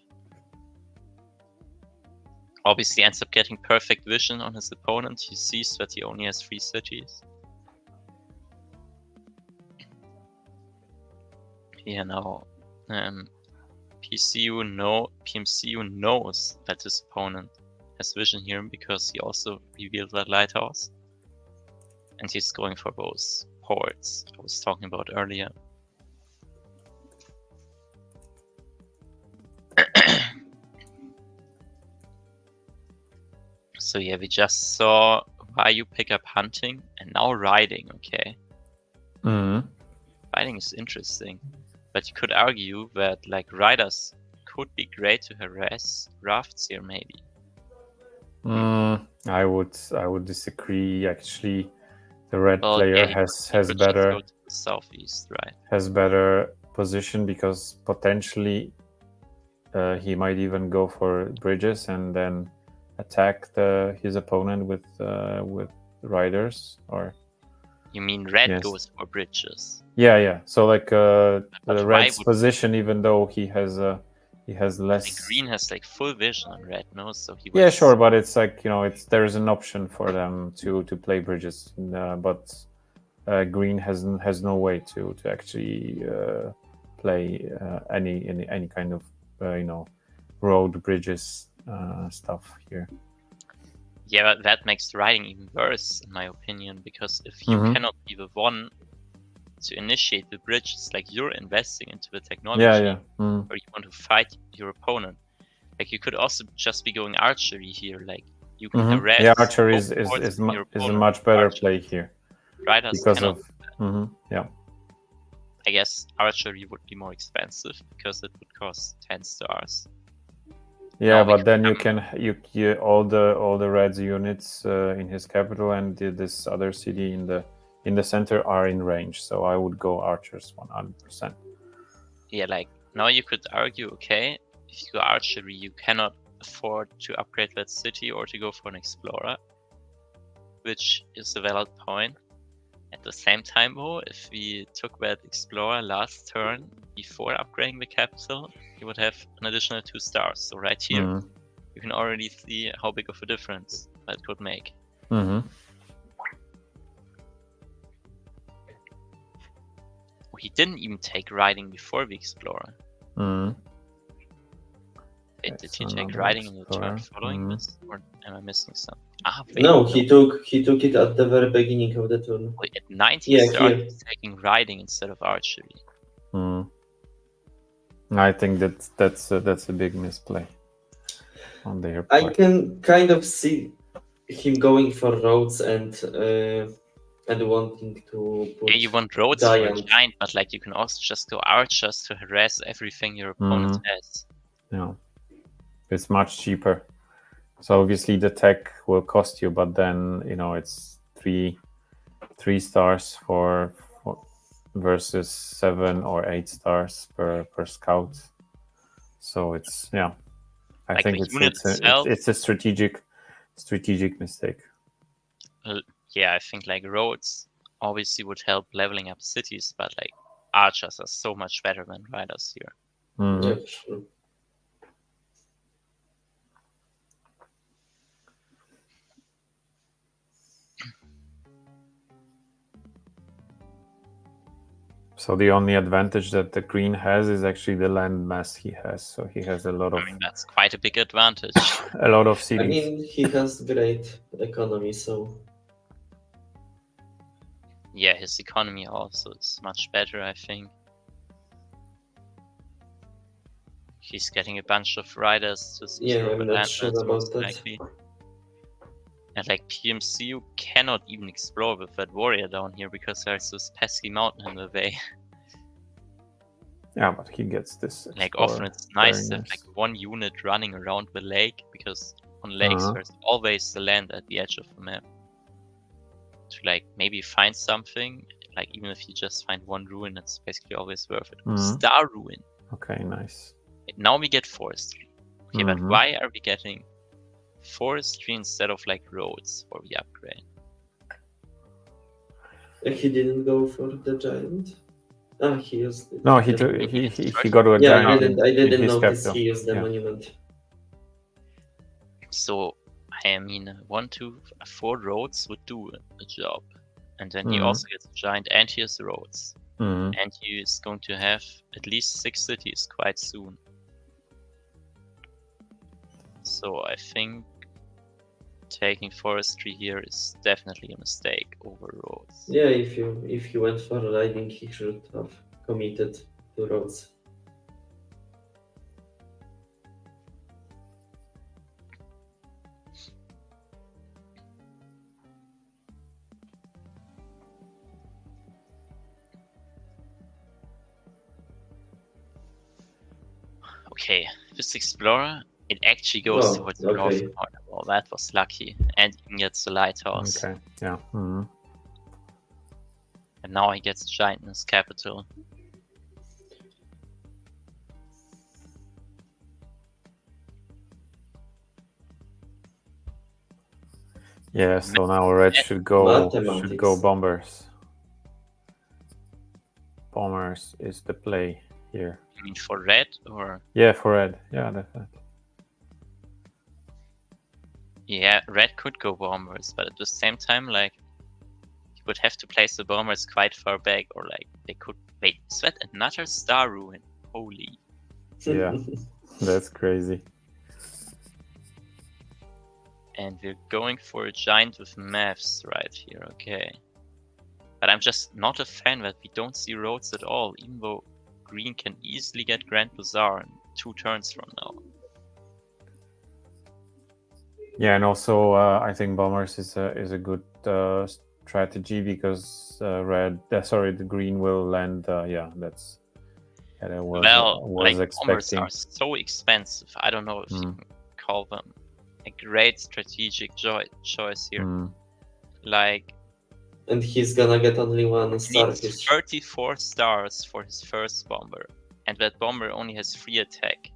Obviously ends up getting perfect vision on his opponent. He sees that he only has 3 cities. Yeah, now PMCU knows that his opponent has vision here, because he also revealed that lighthouse. And he's going for those ports I was talking about earlier. So yeah, we just saw Vayu pick up hunting, and now riding, okay? Riding is interesting. But you could argue that riders could be great to harass rafts here, maybe.
I would disagree. Actually, the red player has better
go to the southeast, right?
Has better position, because potentially he might even go for bridges and then attack his opponent with riders, or
You mean red
Yes.
goes for bridges?
yeah. So like
But
the
why
red's
would
position, even though he has
like
less.
green has like full vision on red, no? So he
Yeah,
was
sure, but it's like there's an option for them to play bridges, but green has no way to actually play any kind of road bridges stuff here.
Yeah, but that makes riding even worse, in my opinion, because if you
Mhm.
cannot be the one to initiate the bridge, it's like you're investing into the technology,
Yeah. Mhm.
or you want to fight your opponent. Like you could also just be going archery here, like you can harass.
Yeah, archer is
both forces of your
a
opponent
much
with
better
archers.
play here
Riders
because
cannot.
of yeah.
I guess archery would be more expensive because it would cost 10 stars.
Yeah,
Now we
but then you
come-
can you all the red's units in his capital and this other city in the center are in range. So I would go archers 100%.
Yeah, like now you could argue, okay, if you go archery, you cannot afford to upgrade that city or to go for an explorer, which is a valid point. At the same time, though, if we took that explorer last turn before upgrading the capital, you would have an additional 2 stars. So right here,
Mhm.
you can already see how big of a difference that could make.
Mhm.
He didn't even take riding before the explorer.
Mhm.
Wait,
Okay,
did
so
he take
another
riding in the turn
explorer.
following
Mhm.
this, or am I missing something? Wait,
No, he took it at the very beginning of the turn.
Wait, at 90
Yeah,
stars,
here.
he's taking riding instead of archery.
I think that's a big misplay on their
I
part.
can kind of see him going for roads and wanting to put
Yeah, you want roads
giant.
for a giant, but like you can also just go archers to harass everything your opponent has.
Yeah, it's much cheaper. So obviously the tech will cost you, but then it's three stars for versus 7 or 8 stars per scout. So it's I
Like
think
the
it's
unit itself,
it's a strategic mistake.
yeah, I think like roads obviously would help leveling up cities, but like archers are so much better than riders here.
Mhm.
Yeah, sure.
So the only advantage that the green has is actually the land mass he has. So he has a lot of
I mean, that's quite a big advantage.
cities.
I mean, he has great economy, so
Yeah, his economy also is much better, I think. He's getting a bunch of riders to secure
yeah,
the
I'm not
land
sure
mass,
about
most
that.
likely. And like PMC, you cannot even explore with that warrior down here because there's this pesky mountain in the way.
Yeah, but he gets this.
Like
explorer.
often it's nice to
Very
have like one unit running around the lake, because on lakes
Uh-huh.
there's always the land at the edge of the map. To like maybe find something, like even if you just find one ruin, it's basically always worth it.
Mhm.
Star ruin.
Okay, nice.
Now we get forestry. Okay, but
Mhm.
why are we getting forestry instead of like roads for the upgrade?
He didn't go for the giant. He used it.
No, he got to a
Yeah,
giant
I
in
didn't
his
notice
capital.
he used the
Yeah.
monument.
So I mean, 1, 2, 4 roads would do a job, and then he
Mhm.
also gets a giant, and he has roads,
Mhm.
and he is going to have at least 6 cities quite soon. So I think taking forestry here is definitely a mistake over roads.
Yeah, if you went for riding, he should have committed to roads.
Okay, this explorer, it actually goes
Oh,
towards the north
okay.
corner. Well, that was lucky, and he gets the lighthouse,
Okay. Yeah. Mhm.
and now he gets a giant in his capital.
Yeah, so now red should go
Mathematics.
bombers. Bombers is the play here.
You mean for red or?
Yeah, for red. Yeah, definitely.
Yeah, red could go bombers, but at the same time, like, you would have to place the bombers quite far back, or like they could wait. Is that another star ruin? Holy.
Yeah, that's crazy.
And we're going for a giant with maths right here, okay. But I'm just not a fan that we don't see roads at all, even though green can easily get Grand Bazaar in 2 turns from now.
Yeah, and also I think bombers is a good strategy because the green will land. Yeah, that's that was
like bombers
expecting.
are so expensive. I don't know if you can call them a great strategic choice here. Like,
and he's gonna get only 1
he
starfish.
needs 34 stars for his first bomber, and that bomber only has 3 attack,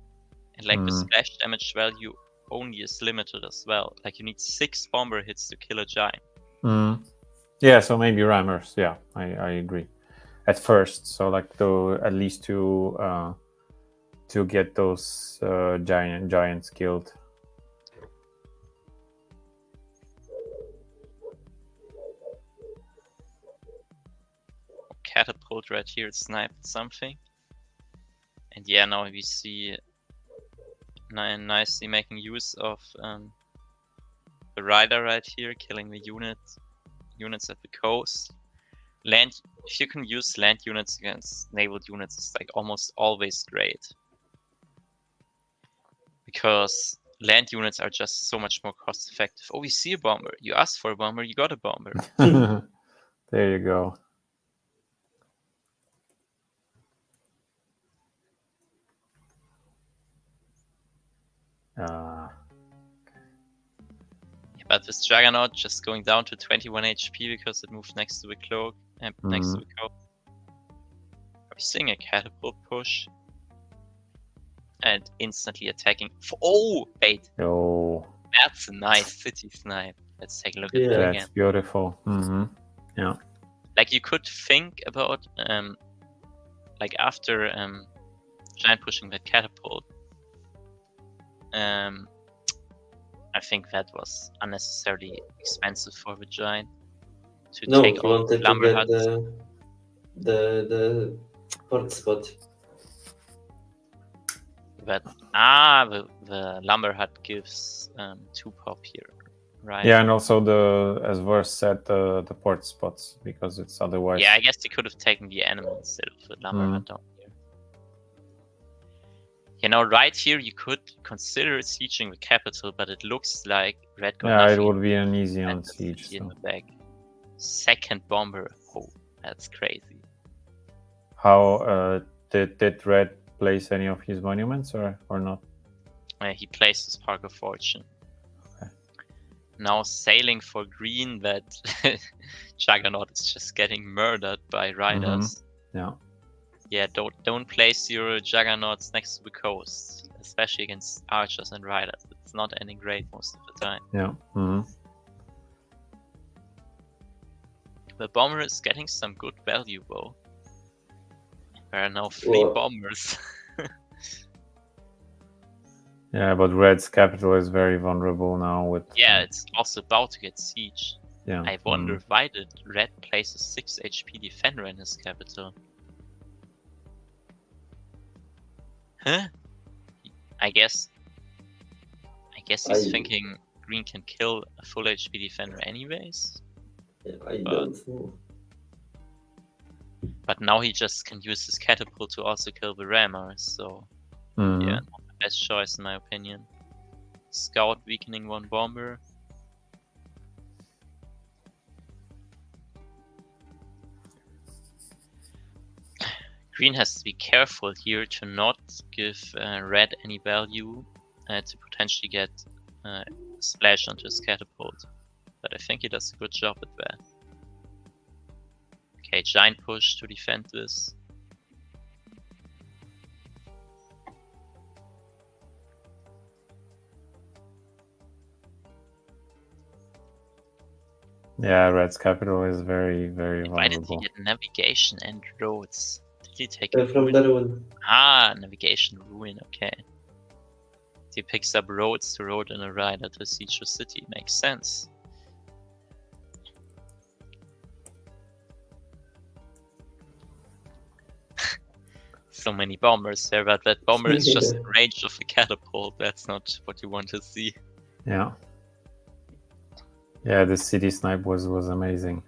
and like the splash damage value only is limited as well. Like, you need 6 bomber hits to kill a giant.
Yeah, so maybe rammers. Yeah, I agree. At first, so like at least to get those giants killed.
Catapult right here sniped something, and yeah, now we see nicely making use of the rider right here, killing the units at the coast. Land, if you can use land units against naval units, it's like almost always great, because land units are just so much more cost effective. Oh, we see a bomber. You asked for a bomber, you got a bomber.
There you go.
But this Juggernaut just going down to 21 HP because it moved next to the cloak and next to the coat. Are we seeing a catapult push? And instantly attacking. Oh, wait.
Oh,
That's a nice city snipe. Let's take a look at that again.
That's beautiful. Yeah.
Like, you could think about like after giant pushing that catapult. I think that was unnecessarily expensive for the giant to take
he
all
wanted
the lumber
to get
huts.
the port spot.
But the lumber hut gives 2 pop here, right?
Yeah, and also as VORCE said, the port spots, because it's otherwise.
Yeah, I guess they could have taken the animal instead of the lumber hut down here. You know, right here you could consider sieging the capital, but it looks like red got nothing.
It would be an easy on siege.
In the back. Second bomber. Oh, that's crazy.
How did red place any of his monuments or not?
He placed his Park of Fortune.
Okay.
Now sailing for green, that Juggernaut is just getting murdered by riders.
Yeah.
Yeah, don't place your Juggernauts next to the coast, especially against archers and riders. It's not ending great most of the time.
Yeah.
The bomber is getting some good value though. There are now 3 bombers.
Yeah, but red's capital is very vulnerable now with.
Yeah, it's also about to get siege.
Yeah.
I wonder why did red place a 6 HP defender in his capital? Huh? I guess he's thinking green can kill a full HP defender anyways.
Yeah, I don't know.
But now he just can use his catapult to also kill the rammers, so yeah, not the best choice in my opinion. Scout weakening 1 bomber. Green has to be careful here to not give red any value to potentially get splash onto his catapult. But I think he does a good job at that. Okay, giant push to defend this.
Yeah, Red's capital is very, very
Why did he
vulnerable.
get navigation and roads? Did he take
From the ruin.
navigation ruin, okay. He picks up roads to road in a rider to siege a city. Makes sense. So many bombers there, but that bomber is just in range of a catapult. That's not what you want to see.
Yeah. Yeah, the city snipe was amazing.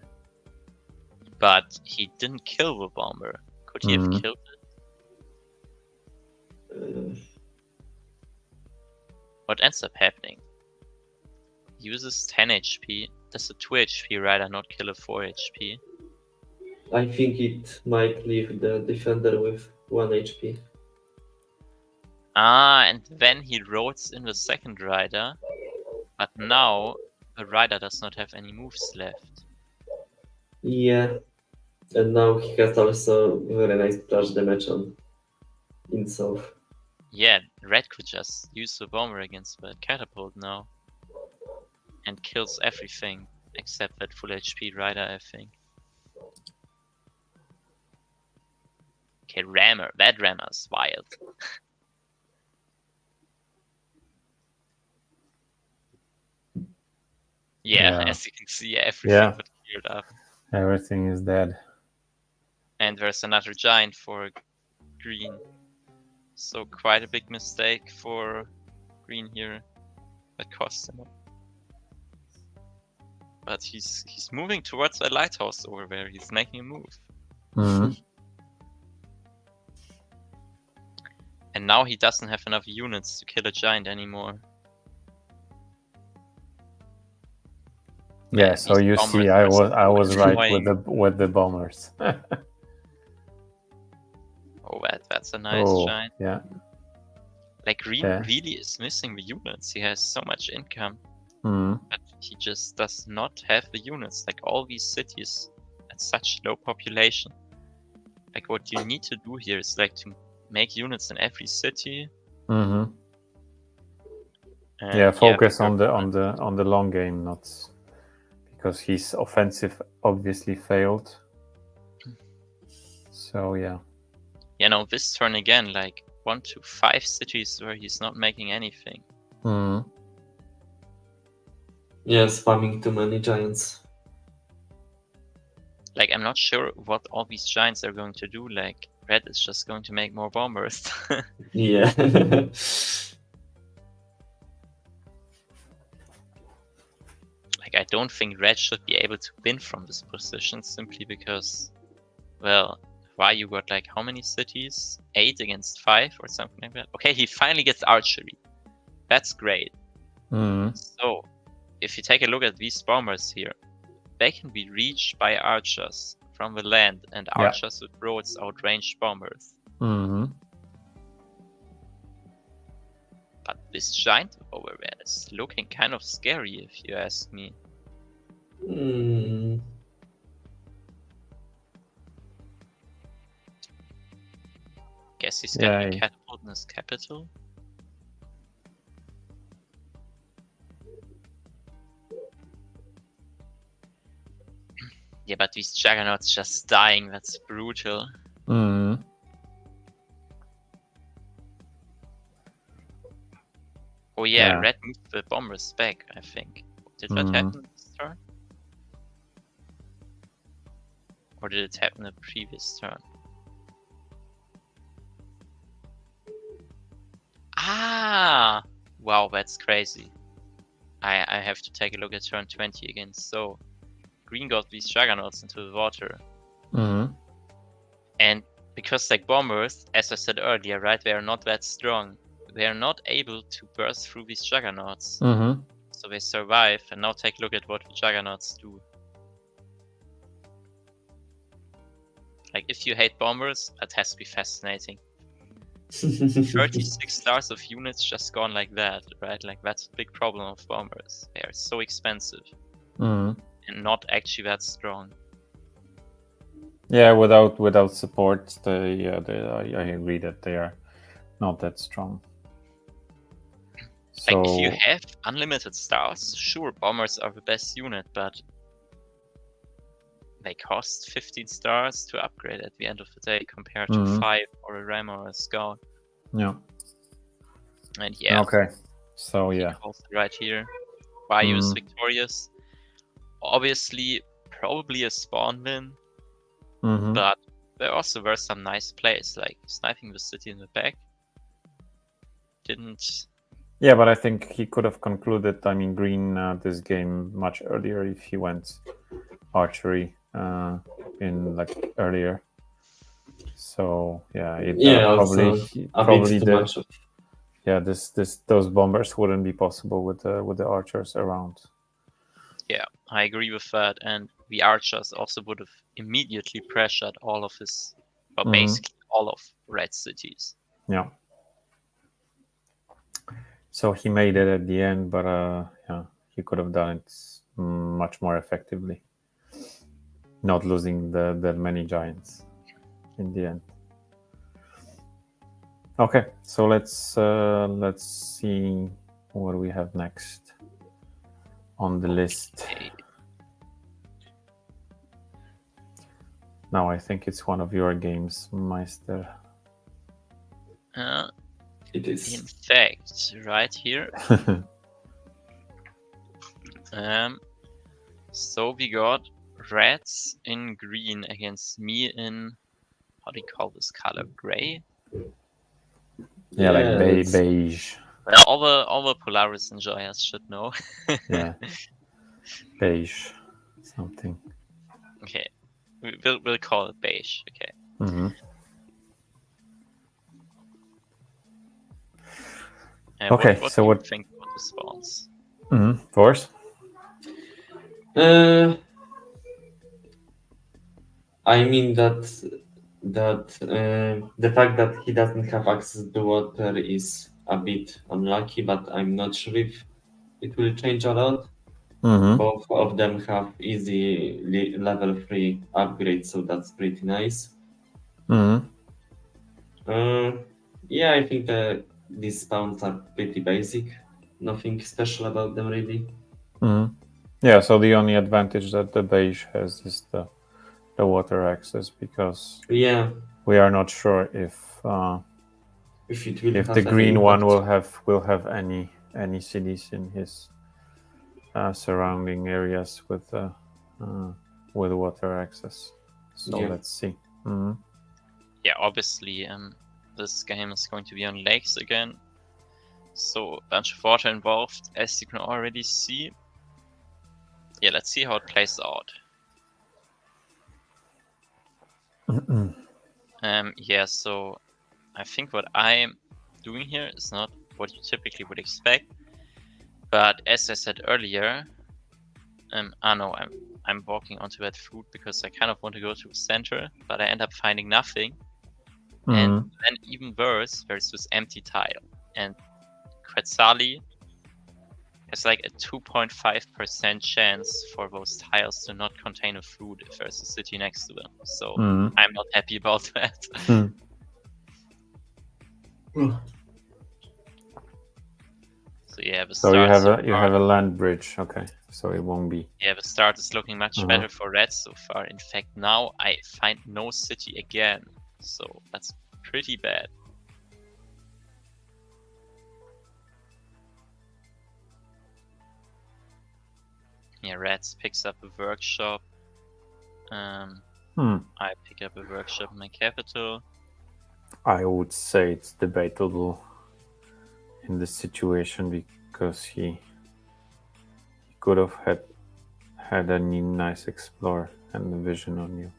But he didn't kill the bomber. Could he have killed it? What ends up happening? He uses 10 HP. Does a 2 HP rider not kill a 4 HP?
I think it might leave the defender with 1 HP.
And then he roads in the second rider. But now the rider does not have any moves left.
Yeah. And now he has also very nice splash damage on himself.
Yeah, Red could just use the bomber against the catapult now. And kills everything except that full HP rider, I think. Okay, Rammer. That Rammer is wild. Yeah, as you can see, everything got cleared up.
Everything is dead.
And there's another giant for green. So quite a big mistake for green here. That cost him. But he's moving towards the lighthouse over there. He's making a move. And now he doesn't have enough units to kill a giant anymore.
Yeah, so you see, I was right with the bombers.
Oh, that's a nice giant.
Yeah.
Like green really is missing the units. He has so much income, but he just does not have the units. Like all these cities at such low population. Like what you need to do here is like to make units in every city.
Yeah, focus on the long game, not because his offensive obviously failed. So yeah.
You know, this turn again, like 1 to 5 cities where he's not making anything.
Yeah, spamming too many giants.
Like, I'm not sure what all these giants are going to do. Like, Red is just going to make more bombers.
Yeah.
Like, I don't think Red should be able to win from this position simply because, well, why you got like how many cities? 8 against 5 or something like that. Okay, he finally gets archery. That's great. So, if you take a look at these bombers here, they can be reached by archers from the land, and archers with roads outrange bombers. But this giant over there is looking kind of scary, if you ask me. Guess he's getting a catapult in his capital. Yeah, but these juggernauts just dying, that's brutal. Oh yeah, Red moved the bombers back, I think. Did that happen this turn? Or did it happen the previous turn? Ah! Wow, that's crazy. I have to take a look at turn 20 again. So, green got these juggernauts into the water. And because like bombers, as I said earlier, right, they are not that strong. They are not able to burst through these juggernauts. So they survive, and now take a look at what the juggernauts do. Like, if you hate bombers, that has to be fascinating. 36 stars of units just gone like that, right? Like, that's a big problem of bombers. They are so expensive. And not actually that strong.
Yeah, without support, I agree that they are not that strong.
So, like, if you have unlimited stars, sure, bombers are the best unit, but they cost 15 stars to upgrade at the end of the day compared to 5 for a ram or a scout.
Yeah.
And yeah.
Okay. So yeah.
Right here. Bayou is victorious. Obviously, probably a spawn win. But there also were some nice plays, like sniping the city in the back. Didn't.
Yeah, but I think he could have concluded, I mean, green this game much earlier if he went archery in like earlier. So yeah, probably those bombers wouldn't be possible with the archers around.
Yeah, I agree with that, and the archers also would have immediately pressured all of his, well, basically all of red cities.
Yeah. So he made it at the end, but yeah, he could have done it much more effectively, not losing that many giants in the end. Okay, so let's see what we have next on the list.
Okay.
Now I think it's one of your games, Meister.
It is.
In fact, right here. So we got reds in green against me in, how do you call this color? Gray?
Yeah, like beige.
Well, all the Polaris enjoyers should know.
Yeah. Beige. Something.
Okay. We'll call it beige. Okay.
Okay,
what
so
do
what
you think about the spawns?
Force?
I mean that the fact that he doesn't have access to water is a bit unlucky, but I'm not sure if it will change a lot. Both of them have easy level 3 upgrades, so that's pretty nice. Yeah, I think that these spawns are pretty basic. Nothing special about them, really.
Yeah, so the only advantage that the beige has is the water access, because we are not sure if the green one will have any cities in his surrounding areas with water access. So let's see.
Yeah, obviously, this game is going to be on lakes again, so a bunch of water involved, as you can already see. Yeah, let's see how it plays out. Yeah, so I think what I'm doing here is not what you typically would expect, but as I said earlier, I'm walking onto that fruit because I kind of want to go to the center, but I end up finding nothing. And then even worse, there's this empty tile, and QUETZALI has like a 2.5% chance for those tiles to not contain a fruit if there's a city next to them. So I'm not happy about that. So yeah,
you have a land bridge. Okay, so it won't be.
Yeah, the start is looking much better for red so far. In fact, now I find no city again, so that's pretty bad. Yeah, Reds picks up a workshop. I pick up a workshop in my capital.
I would say it's debatable in this situation, because he could have had a nice explore and a vision on you.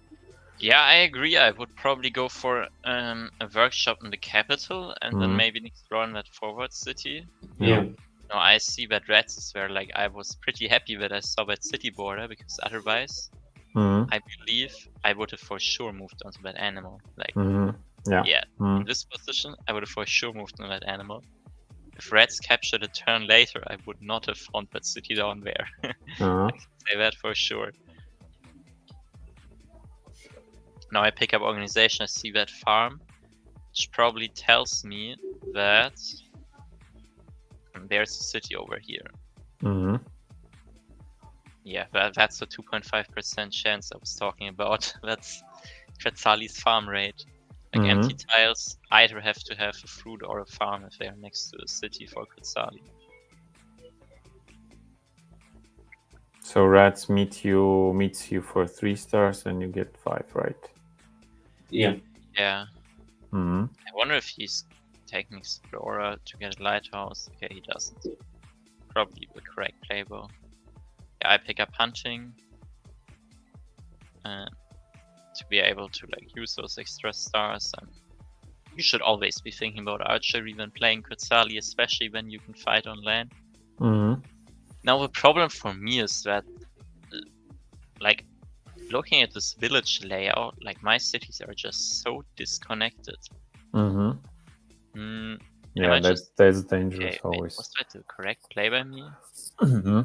Yeah, I agree. I would probably go for a workshop in the capital and then maybe an explore in that forward city.
Yeah.
No, I see that Reds is where like I was pretty happy that I saw that city border, because otherwise I believe I would have for sure moved onto that animal. Like in this position I would have for sure moved on that animal. If Reds captured a turn later, I would not have found that city down there. I can say that for sure. Now I pick up organization, I see that farm, which probably tells me that there's a city over here. Yeah, that's the 2.5% chance I was talking about. That's QUETZALI's farm rate. Like empty tiles either have to have a fruit or a farm if they are next to a city for QUETZALI.
So rats meets you for 3 stars and you get 5, right?
Yeah.
Yeah.
Mm-hmm.
I wonder if he's taking Explorer to get a lighthouse. Okay, he doesn't. Probably the correct play though. Yeah, I pick up hunting to be able to like use those extra stars. And you should always be thinking about archery when playing QUETZALI, especially when you can fight on land.
Mm-hmm.
Now the problem for me is that, like, looking at this village layout, like my cities are just so disconnected.
Mm-hmm. Yeah, that's dangerous.
Okay,
always.
Was that the correct play by me?
Mm-hmm.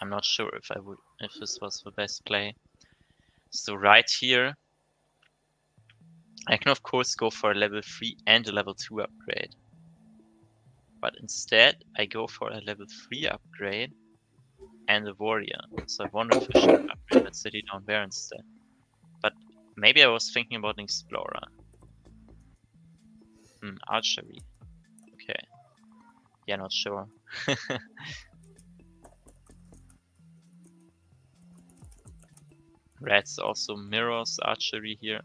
I'm not sure if this was the best play. So right here, I can of course go for a level 3 and a level 2 upgrade. But instead, I go for a level 3 upgrade and a warrior. So I wonder if I should upgrade that city down there instead. But maybe I was thinking about an explorer. Archery. Okay. Yeah, not sure. Rats also mirrors archery here.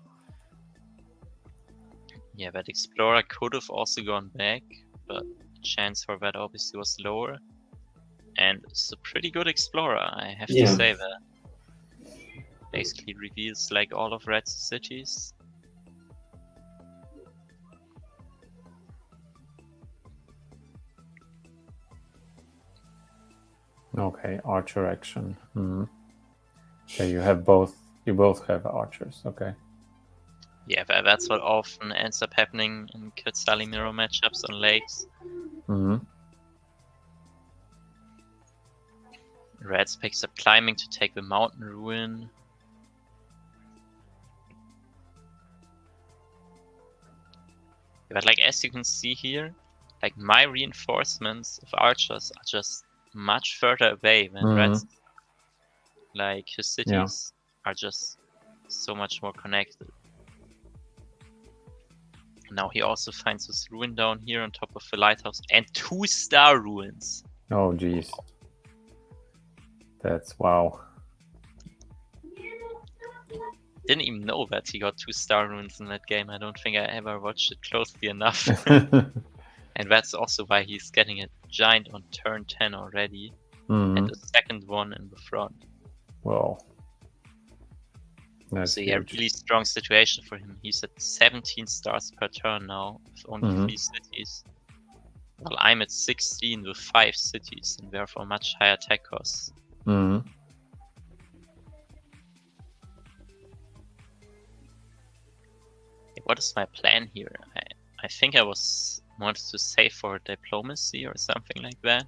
Yeah, that explorer could have also gone back, but the chance for that obviously was lower. And it's a pretty good explorer, I have to say that. Basically reveals like all of Rat's cities.
Okay, archer action. Mm-hmm. Okay, you both have archers, okay.
Yeah, that's what often ends up happening in QUETZALI mirror matchups on lakes.
Mm-hmm.
Rats picks up climbing to take the mountain ruin. But like as you can see here, like my reinforcements of archers are just much further away than Rats. Like his cities are just so much more connected. Now he also finds this ruin down here on top of the lighthouse and 2-star ruins.
Oh geez. That's wow.
Didn't even know that he got 2-star ruins in that game. I don't think I ever watched it closely enough. And that's also why he's getting a giant on turn 10 already. And the second one in the front.
Wow.
That's so yeah, really strong situation for him. He's at 17 stars per turn now, with only 3 cities. While I'm at 16 with 5 cities, and therefore much higher tech costs. What is my plan here? I think I wanted to save for diplomacy or something like that.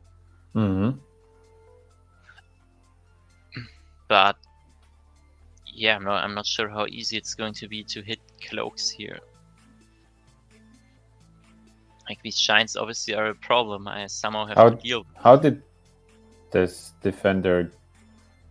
But yeah, I'm not sure how easy it's going to be to hit cloaks here. Like these shines obviously are a problem. I somehow have to deal with.
How did this defender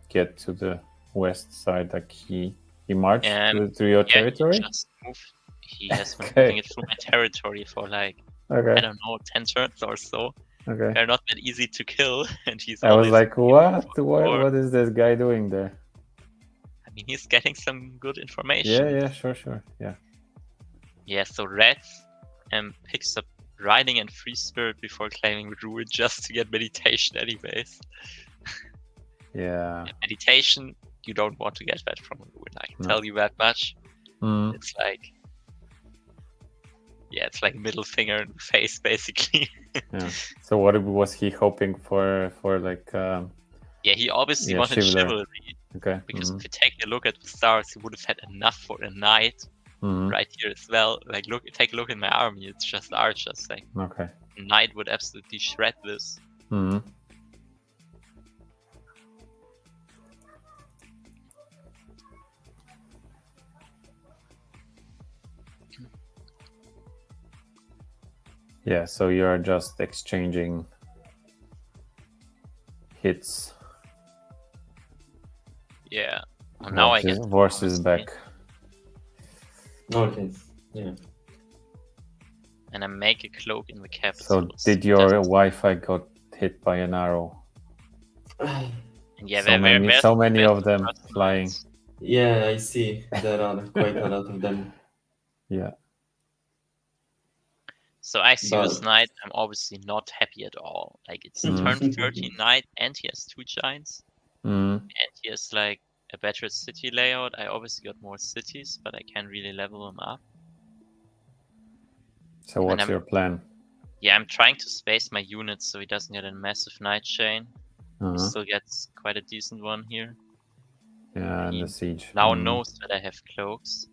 get to the west side? Like he marched through your territory?
He just moved. He has been moving it through my territory for like I don't know 10 turns or so. They're not that easy to kill, and he's.
I was like, what? What is this guy doing there?
I mean, he's getting some good information.
Yeah, sure.
Yeah, so Rats picks up Riding and Free Spirit before claiming Druid just to get Meditation anyways.
Yeah.
Meditation, you don't want to get that from a Druid, I can tell you that much. It's like... Yeah, it's like middle finger in the face, basically.
Yeah. So what was he hoping for like...
Yeah, he obviously wanted Chivalry.
Okay.
Because if you take a look at the stars, he would have had enough for a knight right here as well. Like, take a look at my army. It's just archers. Like, knight would absolutely shred this.
Yeah, so you're just exchanging hits
now I get
VORCE is back.
Okay, yeah.
And I make a cloak in the capital.
So did your Wi-Fi got hit by an arrow?
And yeah,
so many of them flying.
Yeah, I see. There are quite a lot of them.
Yeah.
So I see this knight. I'm obviously not happy at all. Like, it's turn 13 knight, and he has 2 giants, and he has like a better city layout. I obviously got more cities, but I can't really level him up.
So what's your plan?
Yeah, I'm trying to space my units so he doesn't get a massive knight chain. He still gets quite a decent one here.
Yeah, and the siege.
Now knows that I have cloaks.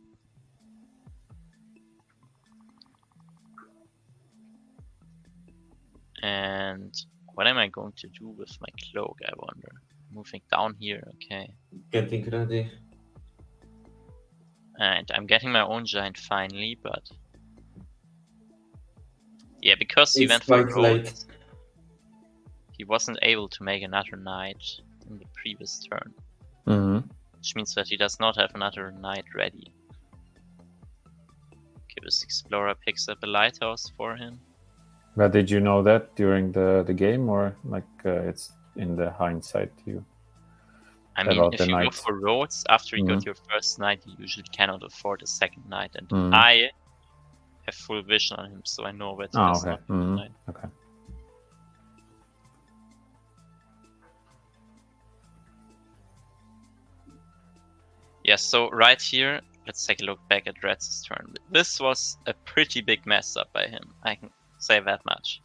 And what am I going to do with my cloak, I wonder? Moving down here, okay.
Getting ready.
And I'm getting my own giant finally, but... Yeah, because he went for Rhodes, he wasn't able to make another knight in the previous turn. Which means that he does not have another knight ready. Okay, this explorer picks up a lighthouse for him.
But did you know that during the game, or like it's in the hindsight you?
I mean, if you go for Rhodes, after you got your first knight, you usually cannot afford a second knight, and I have full vision on him, so I know that he does not have a knight.
Okay.
Yeah, so right here, let's take a look back at Red's turn. This was a pretty big mess up by him, I can say that much.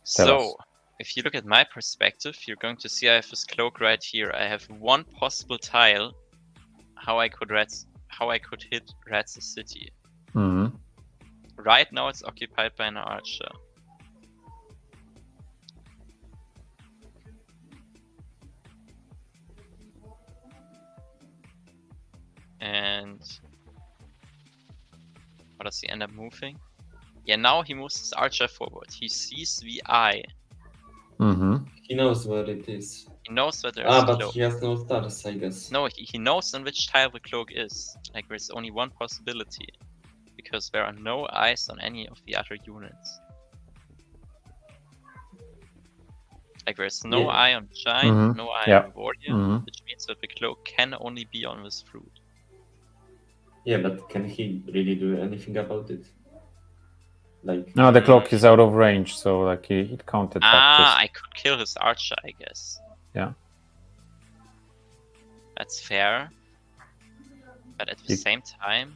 So, if you look at my perspective, you're going to see I have this cloak right here. I have one possible tile how I could hit Red's city. Right now it's occupied by an archer. And how does he end up moving? Yeah, now he moves his archer forward. He sees the eye.
He knows where it is.
He knows that there's a
but
cloak.
he has no stars, I guess.
No, he knows on which tile the cloak is. Like, there's only one possibility. Because there are no eyes on any of the other units. Like, there's no eye on Giant, no eye on Warrior, which means that the cloak can only be on this fruit.
Yeah, but can he really do anything about it? Like,
no, the cloak is out of range, so like it counted.
I could kill his archer, I guess.
Yeah.
That's fair. But at the same time...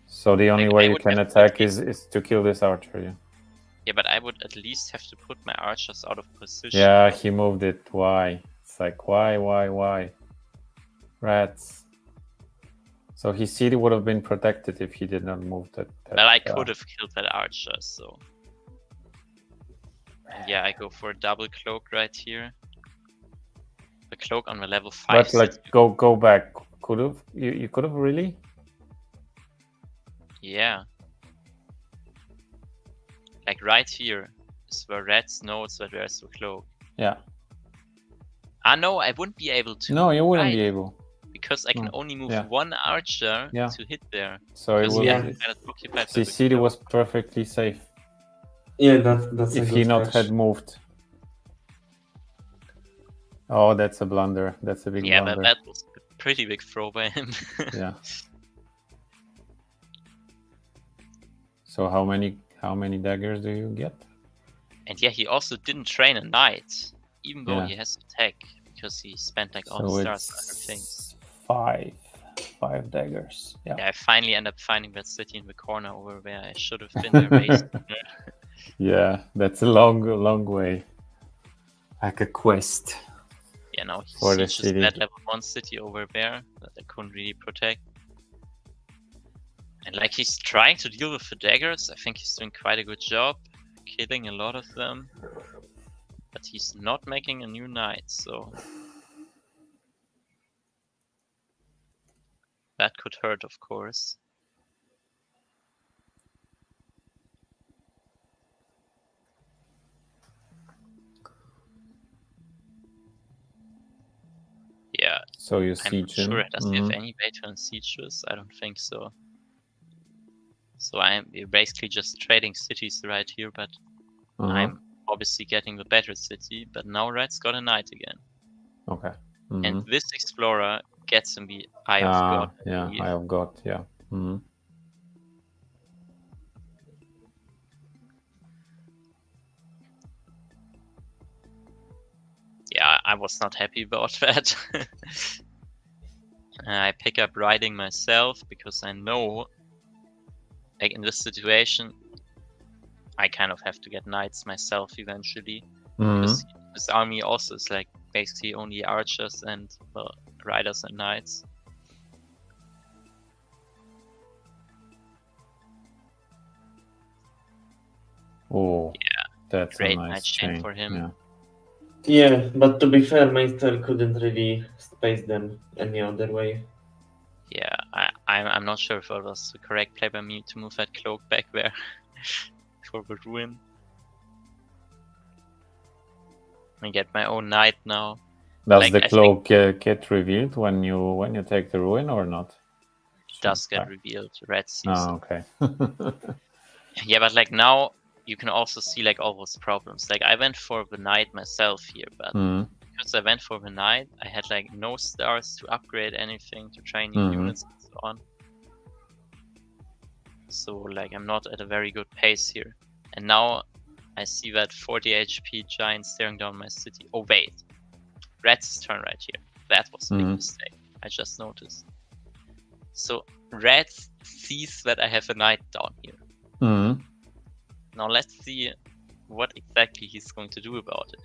So the only way you can attack is to kill this archer, yeah?
Yeah, but I would at least have to put my archers out of position.
Yeah, he moved it. Why? It's like, why? Rats. So his city would have been protected if he did not move that.
Well, I could have killed that archer, so... And yeah, I go for a double cloak right here. The cloak on the level 5.
But like, go back. Could have you could have really?
Yeah. Like right here is where Red knows that there's the cloak.
Yeah.
No, I wouldn't be able to.
No, you wouldn't be able.
Because I can only move one archer to hit there.
So it was. His city was perfectly safe.
Yeah, that's
if he not had moved. Oh, that's a blunder. That's a big blunder.
Yeah, that was a pretty big throw by him.
Yeah. So how many daggers do you get?
And yeah, he also didn't train a knight, even though he has attack, because he spent like all the stars on other things.
5 daggers. Yeah.
I finally end up finding that city in the corner over where I should have been erased.
Yeah, that's a long way. Like a quest.
Yeah, now
for
he
the
just
city.
that level 1 city over there that I couldn't really protect. And like he's trying to deal with the daggers. I think he's doing quite a good job, killing a lot of them. But he's not making a new knight, so that could hurt, of course.
So you
I'm not
siege
sure.
him.
Does he have any way to unsiege this? I don't think so. So we're basically just trading cities right here, but I'm obviously getting the better city. But now Red's got a knight again.
Okay.
And this explorer gets him the Eye of God.
Yeah, Eye of God, yeah.
Yeah, I was not happy about that. I pick up riding myself because I know, like in this situation, I kind of have to get knights myself eventually. Because this army also is like basically only archers and riders and knights.
Oh,
yeah,
that's
great
a nice
knight chain for him.
Yeah.
Yeah, but to be fair, Meister couldn't really space them any other way.
Yeah, I'm not sure if it was the correct play by me to move that cloak back there for the ruin. I get my own knight now.
Does the cloak get revealed when you take the ruin or not?
It does get revealed. Red sees
it. Okay.
Yeah, but like now you can also see like all those problems. Like I went for the knight myself here, but because I went for the knight, I had like no stars to upgrade anything, to train new units and so on. So like I'm not at a very good pace here. And now I see that 40 HP giant staring down my city. Oh wait, Red's turn right here. That was a big mistake. I just noticed. So Red sees that I have a knight down here. Now let's see what exactly he's going to do about it.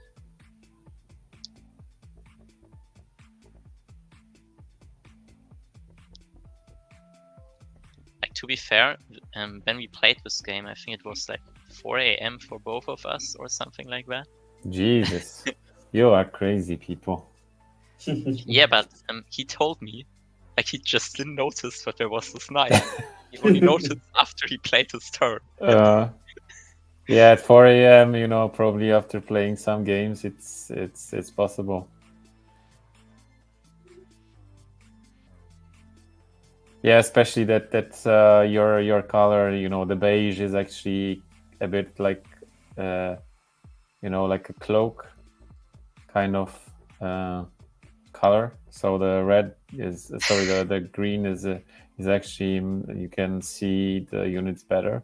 Like, to be fair, when we played this game, I think it was like 4 AM for both of us or something like that.
Jesus, you are crazy people.
Yeah, but he told me, like, he just didn't notice that there was this knight. He only noticed after he played his turn.
Yeah, at 4 AM, you know, probably after playing some games, it's possible. Yeah, especially that your color, you know, the beige is actually a bit like, you know, like a cloak kind of color. So the red is the green is actually, you can see the units better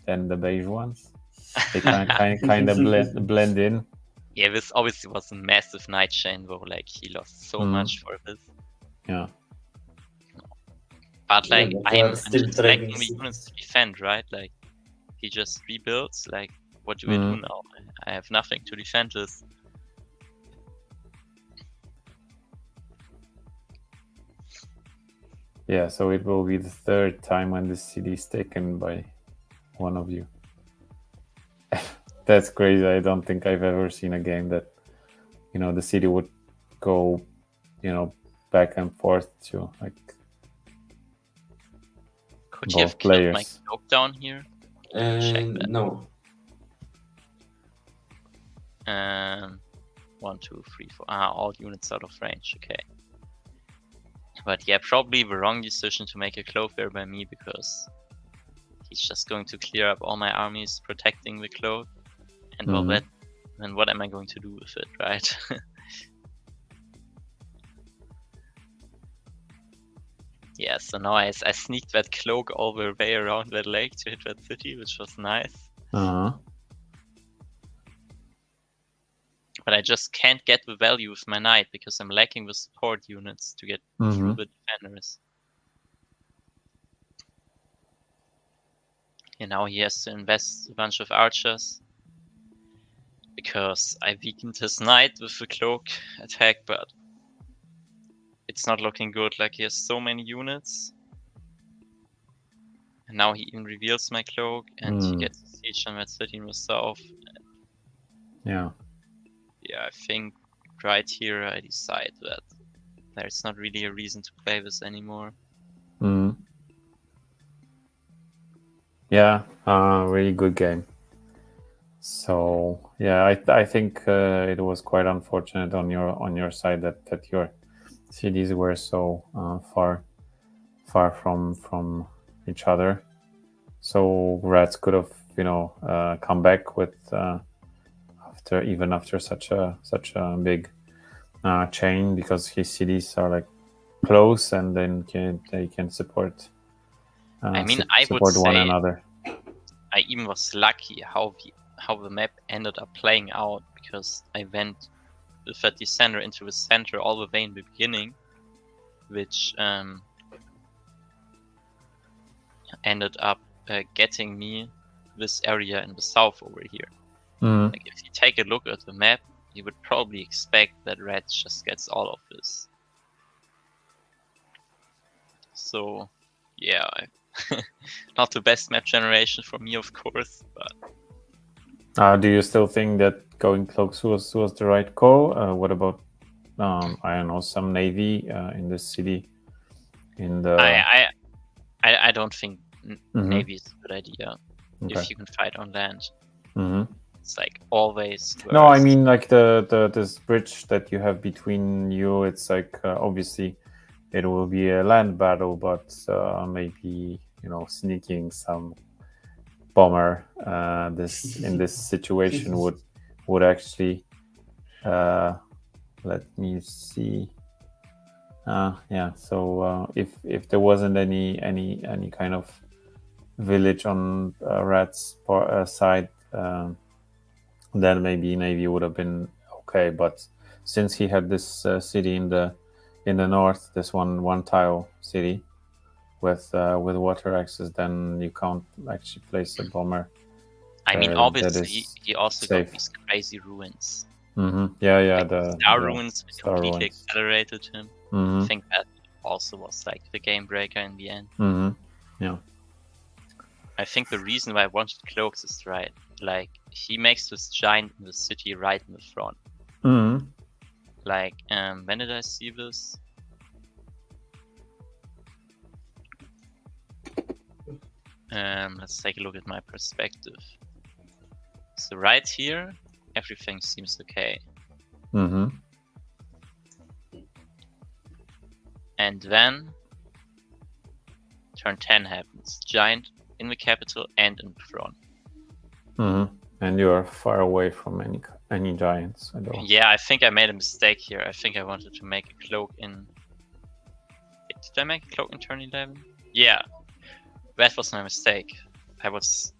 than the beige ones. They kind of blend in.
Yeah, this obviously was a massive knight chain though. Like he lost so much for this.
Yeah.
But like I'm just lacking the units to defend, right? Like he just rebuilds. Like what do we do now? I have nothing to defend this.
Yeah, so it will be the third time when this city is taken by one of you. That's crazy. I don't think I've ever seen a game that, you know, the city would go, you know, back and forth to like.
Could you have killed my cloak down here? Check that.
No.
1, 2, 3, 4. All units out of range. Okay. But yeah, probably the wrong decision to make a cloak there by me, because he's just going to clear up all my armies protecting the cloak. And well, then what am I going to do with it, right? Yeah, so now I sneaked that cloak all the way around that lake to hit that city, which was nice. But I just can't get the value with my knight because I'm lacking the support units to get through the defenders. And now he has to invest a bunch of archers, because I weakened his knight with the cloak attack, but it's not looking good. Like he has so many units. And now he even reveals my cloak and he gets a siege on that city in the south.
Yeah.
Yeah, I think right here I decide that there's not really a reason to play this anymore.
Yeah, really good game. So yeah, I think it was quite unfortunate on your side that your cities were so far from each other. So Reds could have, come back with after such a big chain, because his cities are like close, and then they can support.
I mean, I would
support one
say
another.
I even was lucky how the map ended up playing out, because I went with a descender into the center all the way in the beginning, which ended up getting me this area in the south over here.
Mhm.
Like, if you take a look at the map, you would probably expect that Red just gets all of this. So, yeah, not the best map generation for me, of course, but
Do you still think that going close was the right call? What about I don't know, some navy in this city? In the
I don't think
Mhm.
navy is a good idea
Okay.
if you can fight on land.
Mhm.
It's like always worse.
No, I mean like the this bridge that you have between you. It's like obviously it will be a land battle, but maybe sneaking some bomber in this situation would actually let me see. Yeah. So if there wasn't any kind of village on Rad's side, then maybe Navy would have been okay. But since he had this city in the north, this one tile city with water access, then you can't actually place a bomber.
I mean,
that
obviously,
is
he also
safe.
got these crazy ruins.
Yeah.
Like,
The
star ruins
star
completely
ruins.
accelerated him. I think that also was like the game breaker in the end.
Yeah.
I think the reason why I wanted cloaks is right. Like, he makes this giant in the city right in the front. Like, when did I see this? Let's take a look at my perspective. So right here, everything seems okay. And then turn 10 happens. Giant in the capital and in the front.
And you are far away from any giants at all.
Yeah, I think I made a mistake here. I think I wanted to make a cloak in... Wait, did I make a cloak in turn 11? Yeah, that was my mistake. I was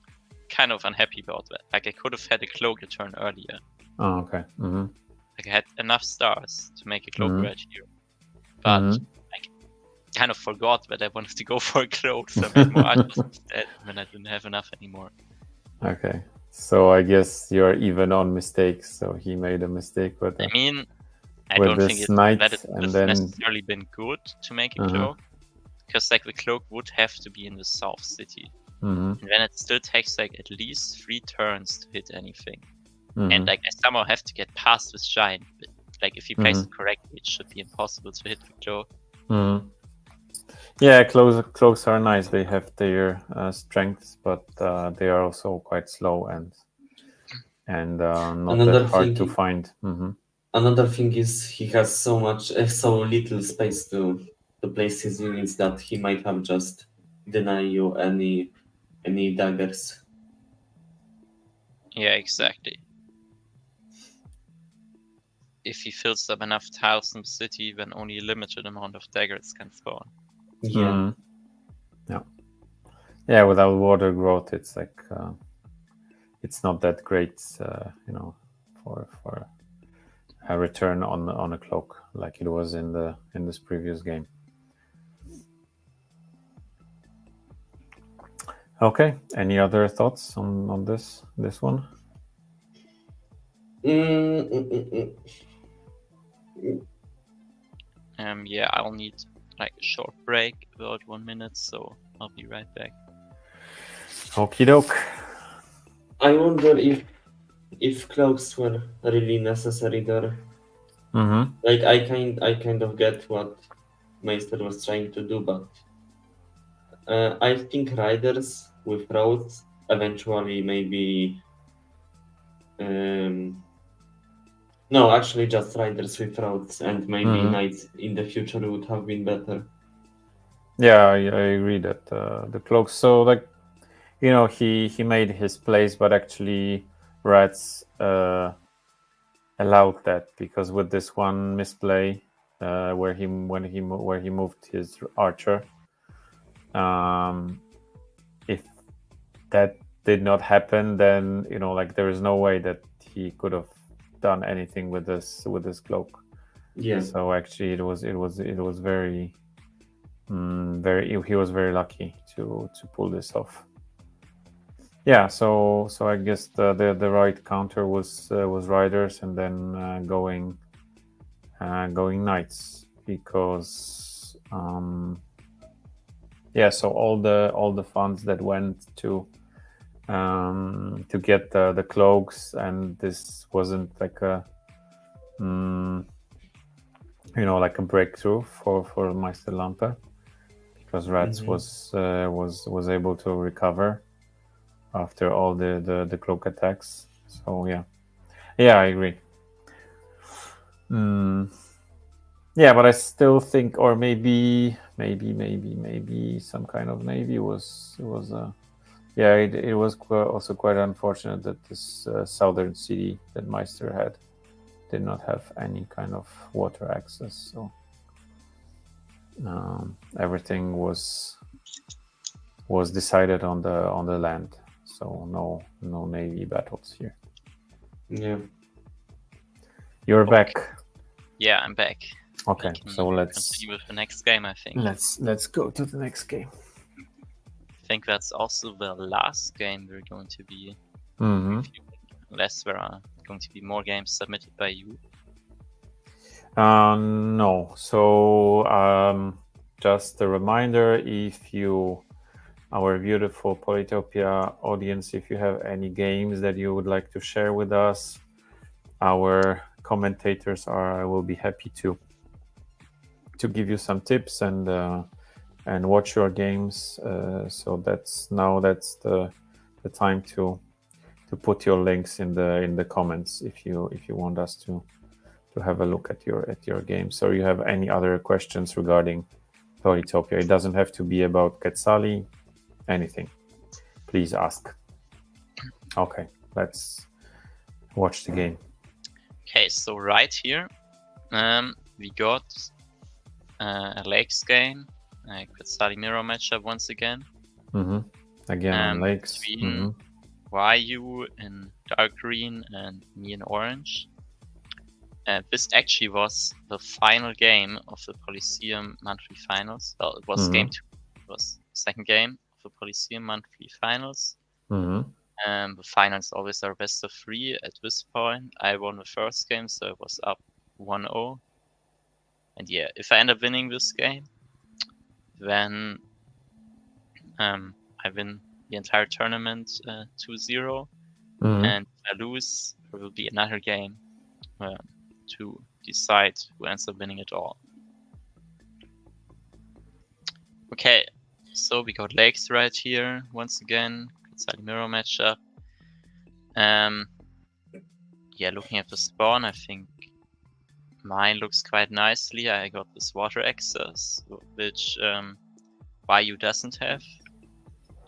kind of unhappy about that. Like, I could have had a cloak a turn earlier.
Oh, okay.
Like, I had enough stars to make a cloak right here. But I kind of forgot that I wanted to go for a cloak, so I made more archers instead when I didn't have enough anymore.
Okay. So I guess you're even on mistakes. So he made a mistake with
I mean, I
with
don't think
this
that
knight,
it
and
would have
then
necessarily been good to make a cloak. Because like the cloak would have to be in the south city. And then it still takes like at least 3 turns to hit anything. And like I somehow have to get past this giant. But, like, if you place it correctly, it should be impossible to hit the cloak.
Yeah, cloaks are nice. They have their strengths, but they are also quite slow and not
Another
that hard
thing
to
is-
find.
Another thing is he has so little space to place his units that he might have just deny you any daggers.
Yeah, exactly. If he fills up enough tiles in the city, then only a limited amount of daggers can spawn.
Yeah.
Yeah, without water growth, it's like it's not that great, for a return on a cloak like it was in this previous game. Okay. Any other thoughts on this one?
Yeah, I'll need like a short break, about 1 minute, so I'll be right back.
Okie doke.
I wonder if cloaks were really necessary there. Like I kind of get what Meister was trying to do, but I think riders with roads eventually maybe No, actually just riders with roads, and maybe knights in the future would have been better.
Yeah, I agree that the cloaks. So like, he made his place, but actually Reds allowed that, because with this one misplay where he moved his archer, if that did not happen, then like there is no way that he could have done anything with this cloak.
Yeah.
So actually, it was very he was very lucky to pull this off. Yeah, so I guess the right counter was riders, and then going knights, because so all the funds that went to get the cloaks, and this wasn't like a like a breakthrough for MEISTERLAMPE, because Rats was able to recover after all the cloak attacks. So yeah, I agree. Yeah, but I still think, or maybe some kind of navy was yeah, it was also quite unfortunate that this southern city that Meister had did not have any kind of water access. So everything was decided on the land. So no navy battles here.
Yeah.
You're back.
Yeah, I'm back.
Okay, so let's
continue with the next game. I think.
Let's go to the next game.
I think that's also the last game we're going to be. Unless there are going to be more games submitted by you.
No. So just a reminder, if you, our beautiful Polytopia audience, if you have any games that you would like to share with us, our commentators will be happy to give you some tips and watch your games. So that's the time to put your links in the comments if you want us to have a look at your games, or you have any other questions regarding Polytopia. It doesn't have to be about QUETZALI. Anything, please ask. Okay, let's watch the game.
Okay, so right here, we got a Lakes game, a QUETZALI mirror matchup once again.
Again on Lakes.
Between YU in dark green and me in orange. This actually was the final game of the Polysseum monthly finals. Well, it was game 2. It was the second game of the Polysseum monthly finals. The finals always are best of 3 at this point. I won the first game, so it was up 1-0. And yeah, if I end up winning this game, then I win the entire tournament 2-0. And if I lose, there will be another game to decide who ends up winning it all. Okay, so we got Lakes right here once again. QUETZALI mirror matchup. Yeah, looking at the spawn, I think mine looks quite nicely. I got this water access, which YU doesn't have.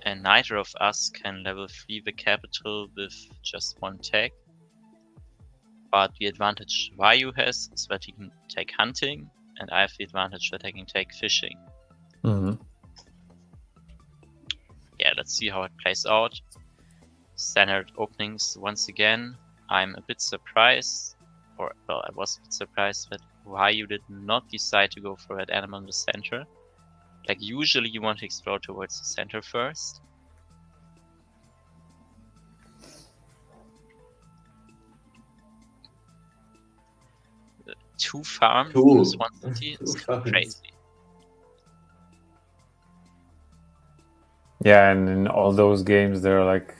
And neither of us can level 3 the capital with just one tag. But the advantage YU has is that he can take hunting, and I have the advantage that I can take fishing. Yeah, let's see how it plays out. Standard openings once again. I'm a bit surprised, or well, I was a bit surprised that YU did not decide to go for that animal in the center. Like usually you want to explore towards the center first. Two farms in this one city is crazy.
Yeah, and in all those games there are like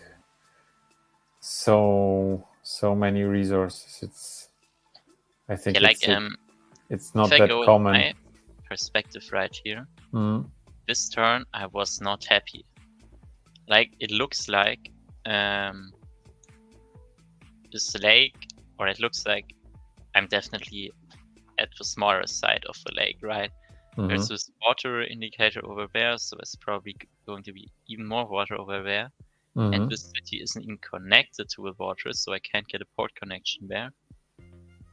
so many resources. I think it's not that common.
My perspective right here. This turn I was not happy. Like it looks like this lake, or it looks like I'm definitely at the smaller side of the lake, right? There's this water indicator over there, so there's probably going to be even more water over there. And this city isn't even connected to the water, so I can't get a port connection there.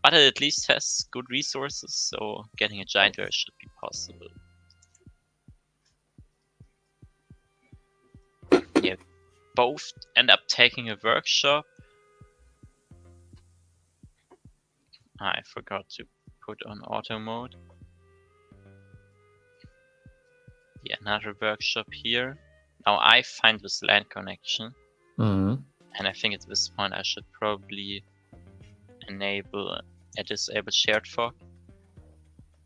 But it at least has good resources, so getting a giant there should be possible. Yeah, both end up taking a workshop. I forgot to put on auto mode. Yeah, another workshop here. Now I find this land connection. And I think at this point I should probably enable a disable shared fog.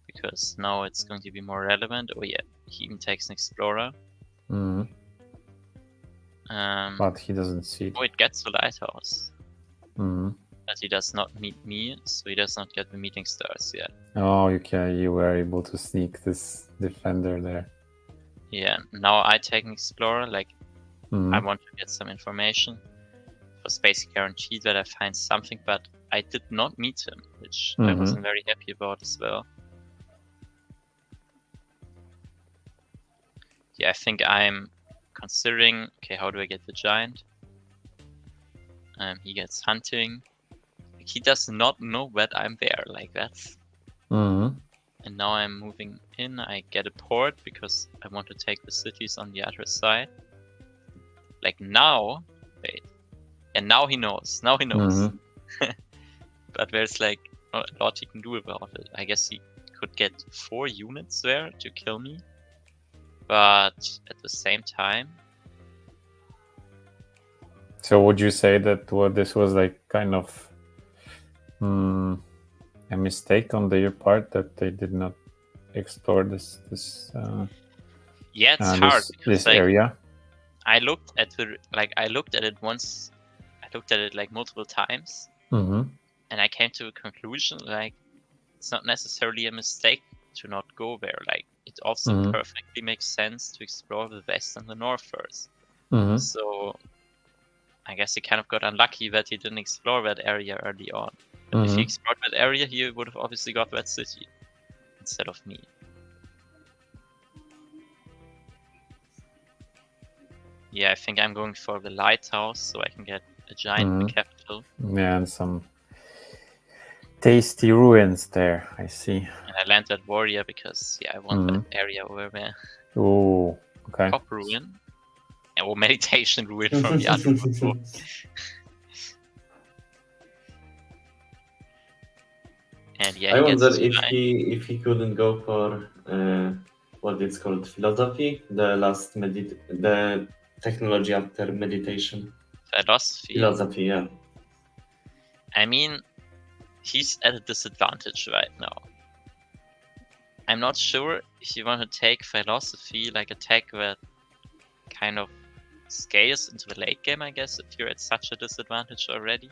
Because now it's going to be more relevant. Oh yeah, he even takes an explorer.
But he doesn't see it.
Oh, it gets the lighthouse. But he does not meet me, so he does not get the meeting stars yet.
Oh, you were able to sneak this defender there.
Yeah, now I take an explorer, like I want to get some information. It was basically guaranteed that I find something, but I did not meet him, which I wasn't very happy about as well. Yeah, I think I'm considering, okay, how do I get the giant? He gets hunting. Like, he does not know that I'm there, like that's... And now I'm moving in, I get a port because I want to take the cities on the other side. Like now, wait. And now he knows, But there's like not a lot he can do about it. I guess he could get 4 units there to kill me. But at the same time...
So would you say that this was like kind of a mistake on their part that they did not explore this
yeah, it's hard because,
this
like,
area?
I looked at it once. I looked at it like multiple times, and I came to a conclusion like it's not necessarily a mistake to not go there. Like it also perfectly makes sense to explore the west and the north first. So I guess he kind of got unlucky that he didn't explore that area early on. But if he explored that area, he would have obviously got that city instead of me. Yeah, I think I'm going for the lighthouse so I can get a giant in the capital.
Yeah, and some tasty ruins there, I see.
And I land that warrior because, yeah, I want that area over there.
Oh, okay.
Top ruin. Or meditation ruin from the other one. And yeah,
I wonder if he couldn't go for what it's called, philosophy, the technology after meditation. Philosophy, yeah.
I mean, he's at a disadvantage right now. I'm not sure if you want to take philosophy, like a tech that kind of scales into the late game, I guess, if you're at such a disadvantage already.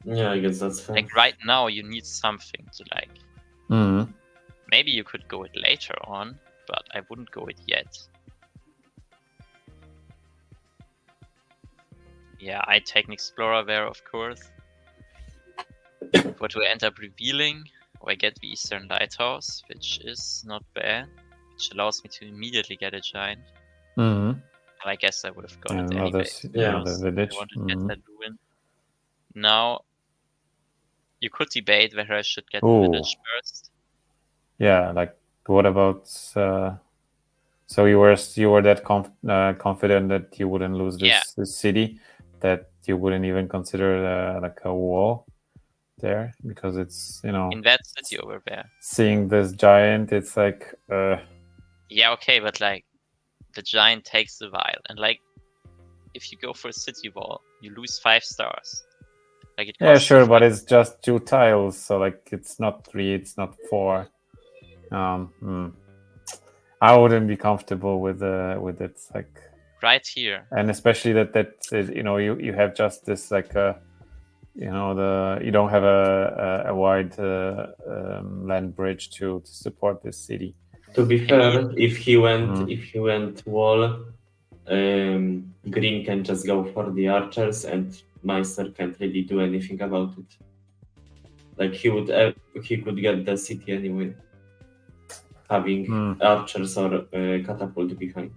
Yeah, I guess that's fair.
Like right now, you need something to like. Maybe you could go it later on, but I wouldn't go it yet. Yeah, I take an explorer there, of course. What do I end up revealing? Oh, I get the Eastern Lighthouse, which is not bad, which allows me to immediately get a giant. And I guess I would have got it anyway.
Yeah, the village.
I wanted to get that ruin. Now, you could debate whether I should get the village first.
Yeah, like what about? So you were that confident that you wouldn't lose this city, that you wouldn't even consider like a wall there because it's
in that city over there.
Seeing this giant, it's like.
Yeah, okay, but like the giant takes a while, and like if you go for a city wall, you lose 5 stars. Like it
yeah, sure, but it's just 2 tiles, so like it's not 3, it's not 4. I wouldn't be comfortable with it, like
right here,
and especially that you have just this like you don't have a wide land bridge to support this city.
To be fair, if he went wall, Green can just go for the archers, and Meister can't really do anything about it. Like he could get the city anyway, having archers or catapult behind.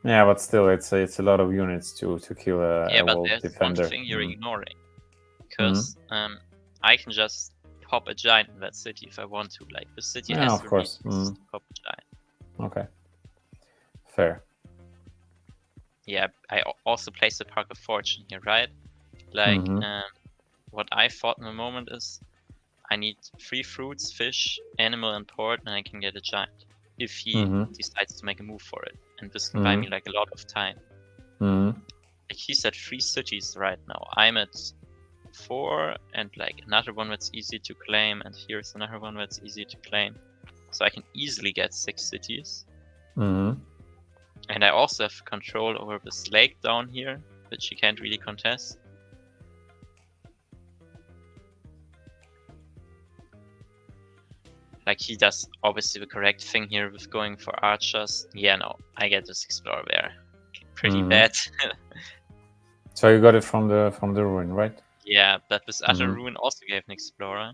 Yeah, but still, it's a lot of units to kill a
but
wall
there's
defender.
one thing you're ignoring, because I can just pop a giant in that city if I want to. Like the city has
of course.
to pop a giant.
Okay, fair.
Yeah, I also placed a Park of Fortune here, right? Like, what I thought in the moment is, I need 3 fruits, fish, animal, and port, and I can get a giant if he decides to make a move for it. And this can buy me like a lot of time. Like he's at 3 cities right now. I'm at 4, and like another one that's easy to claim, and here's another one that's easy to claim. So I can easily get 6 cities. And I also have control over this lake down here, which he can't really contest. Like he does obviously the correct thing here with going for archers. Yeah, no, I get this explorer there. Pretty bad.
So you got it from the ruin, right?
Yeah, but this other ruin also gave an explorer,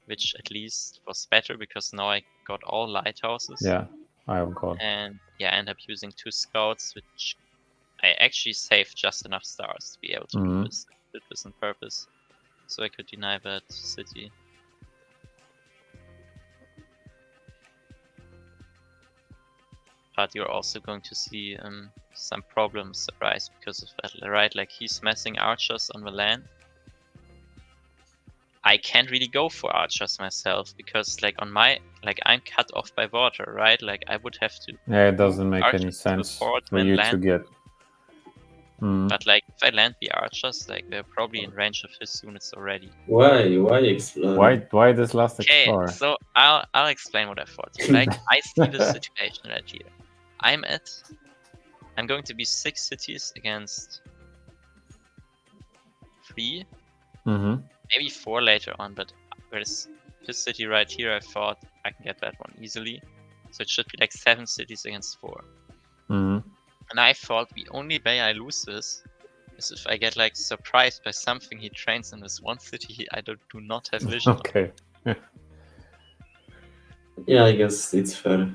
which at least was better because now I got all lighthouses.
Yeah, I have got.
And yeah, I end up using 2 scouts, which I actually saved just enough stars to be able to do this. I did this on purpose, so I could deny that city. But you're also going to see some problems arise because of that, right? Like he's messing archers on the land. I can't really go for archers myself because like on my, like I'm cut off by water, right? Like I would have to.
Yeah, it doesn't make any sense for you to get.
But like if I land the archers, like they're probably in range of his units already.
Why explore?
Why this last explorer?
Okay, so I'll explain what I thought. Like I see the situation right here. I'm going to be 6 cities against 3. Maybe 4 later on, but there's this city right here. I thought I can get that one easily. So it should be like 7 cities against 4. And I thought the only way I lose this is if I get like surprised by something he trains in this one city I do not have vision
Okay.
Yeah, I guess it's fair.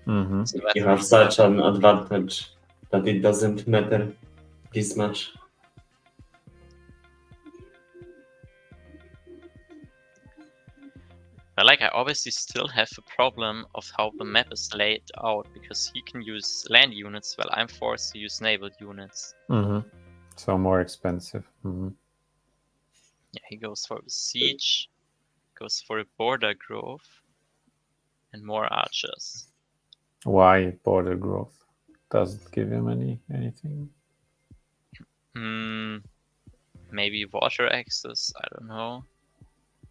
So
You have such an advantage that it doesn't matter this much.
But like I obviously still have a problem of how the map is laid out because he can use land units while I'm forced to use naval units.
So more expensive.
Yeah, he goes for the siege, goes for a border growth, and more archers.
Why border growth? Does it give him anything?
Maybe water access, I don't know.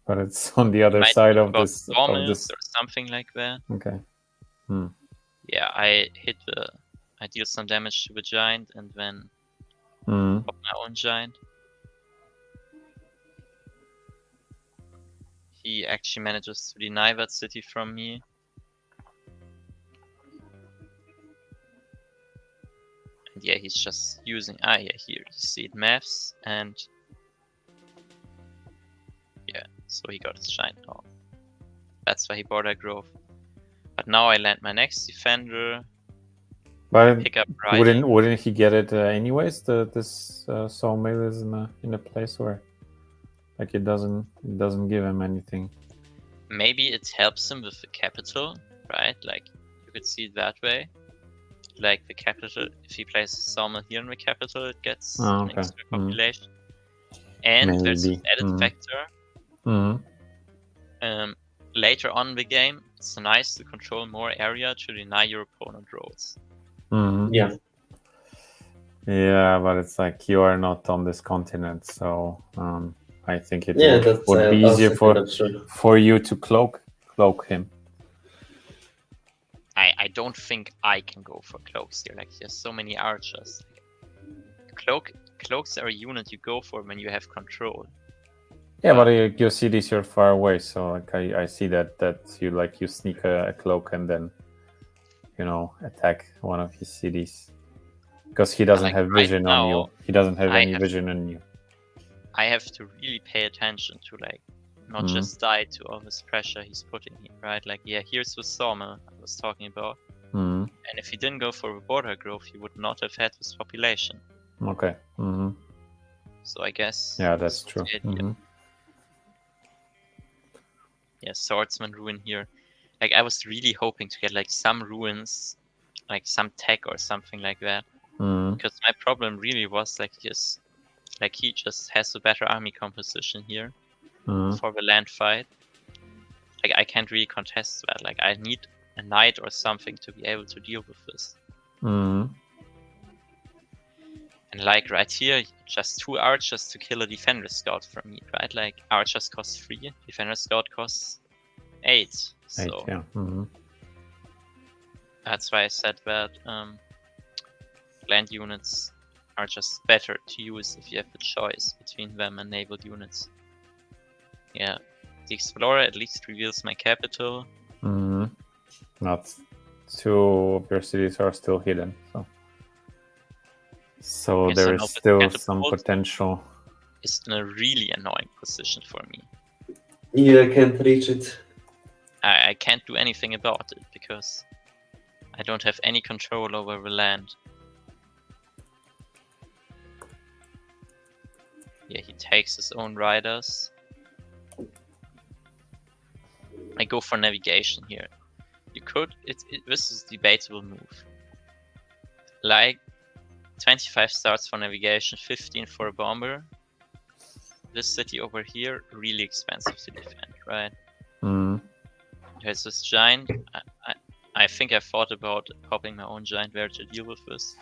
But it's on the other side of this.
Or something like that.
Okay.
Yeah, I deal some damage to the giant and then pop my own giant. He actually manages to deny that city from me. And yeah, he's just using here you see it maps and yeah, so he got his giant now. That's why he border growth. But now I land my next defender.
But
pick up riding.
wouldn't he get it anyways? This sawmill is in a place where like it doesn't give him anything.
Maybe it helps him with the capital, right? Like you could see it that way. Like the capital, if he places a sawmill here in the capital, it gets an extra population. And there's an added factor. Later on in the game, it's nice to control more area to deny your opponent roads.
Yeah,
but it's like you are not on this continent, so I think it would be easier for you to cloak him.
I don't think I can go for cloaks here. Like there's so many archers. Cloaks are a unit you go for when you have control.
Yeah, but your cities are far away, so like I see that you sneak a cloak and then attack one of his cities because he doesn't have vision on you. He doesn't have any vision on you.
I have to really pay attention to like not just die to all this pressure he's putting here, right? Like, yeah, here's the sawmill I was talking about. And if he didn't go for border growth, he would not have had this population.
Okay.
So I guess...
Yeah, that's true.
Yeah, swordsman ruin here. Like, I was really hoping to get like some ruins, like some tech or something like that. Because my problem really was like this, like he just has a better army composition here for the land fight. Like, I can't really contest that. Like, I need a knight or something to be able to deal with this. And like right here, just 2 archers to kill a defender scout from me, right? Like, archers cost 3, defender scout costs 8. So
yeah.
that's why I said that land units are just better to use if you have the choice between them and naval units. Yeah, the explorer at least reveals my capital.
Not 2 of your cities are still hidden, so
Okay,
there
so
is
now the
still some
catapult
potential.
is in a really annoying position for me.
Yeah, I can't reach it.
I can't do anything about it because I don't have any control over the land. Yeah, he takes his own riders. I go for navigation here. You could, this is a debatable move. Like, 25 starts for navigation, 15 for a bomber. This city over here, really expensive to defend, right? There's this giant. I think I thought about popping my own giant there to deal with this.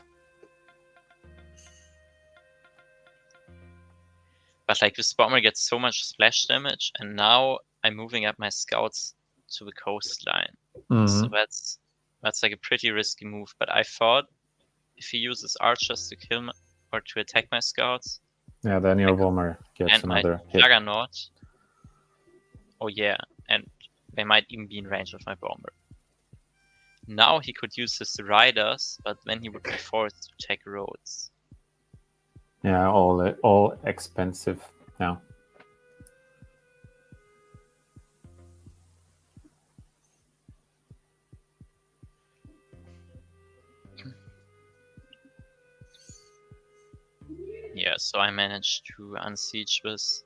But like, this bomber gets so much splash damage, and now I'm moving up my scouts to the coastline. So that's like a pretty risky move. But I thought if he uses archers to kill or to attack my scouts,
yeah, then your bomber gets
and
another
my
hit.
juggernaut. Oh yeah, and they might even be in range of my bomber. Now he could use his riders, but then he would be forced to take roads.
Yeah, all expensive. Yeah.
Yeah, so I managed to unsiege this,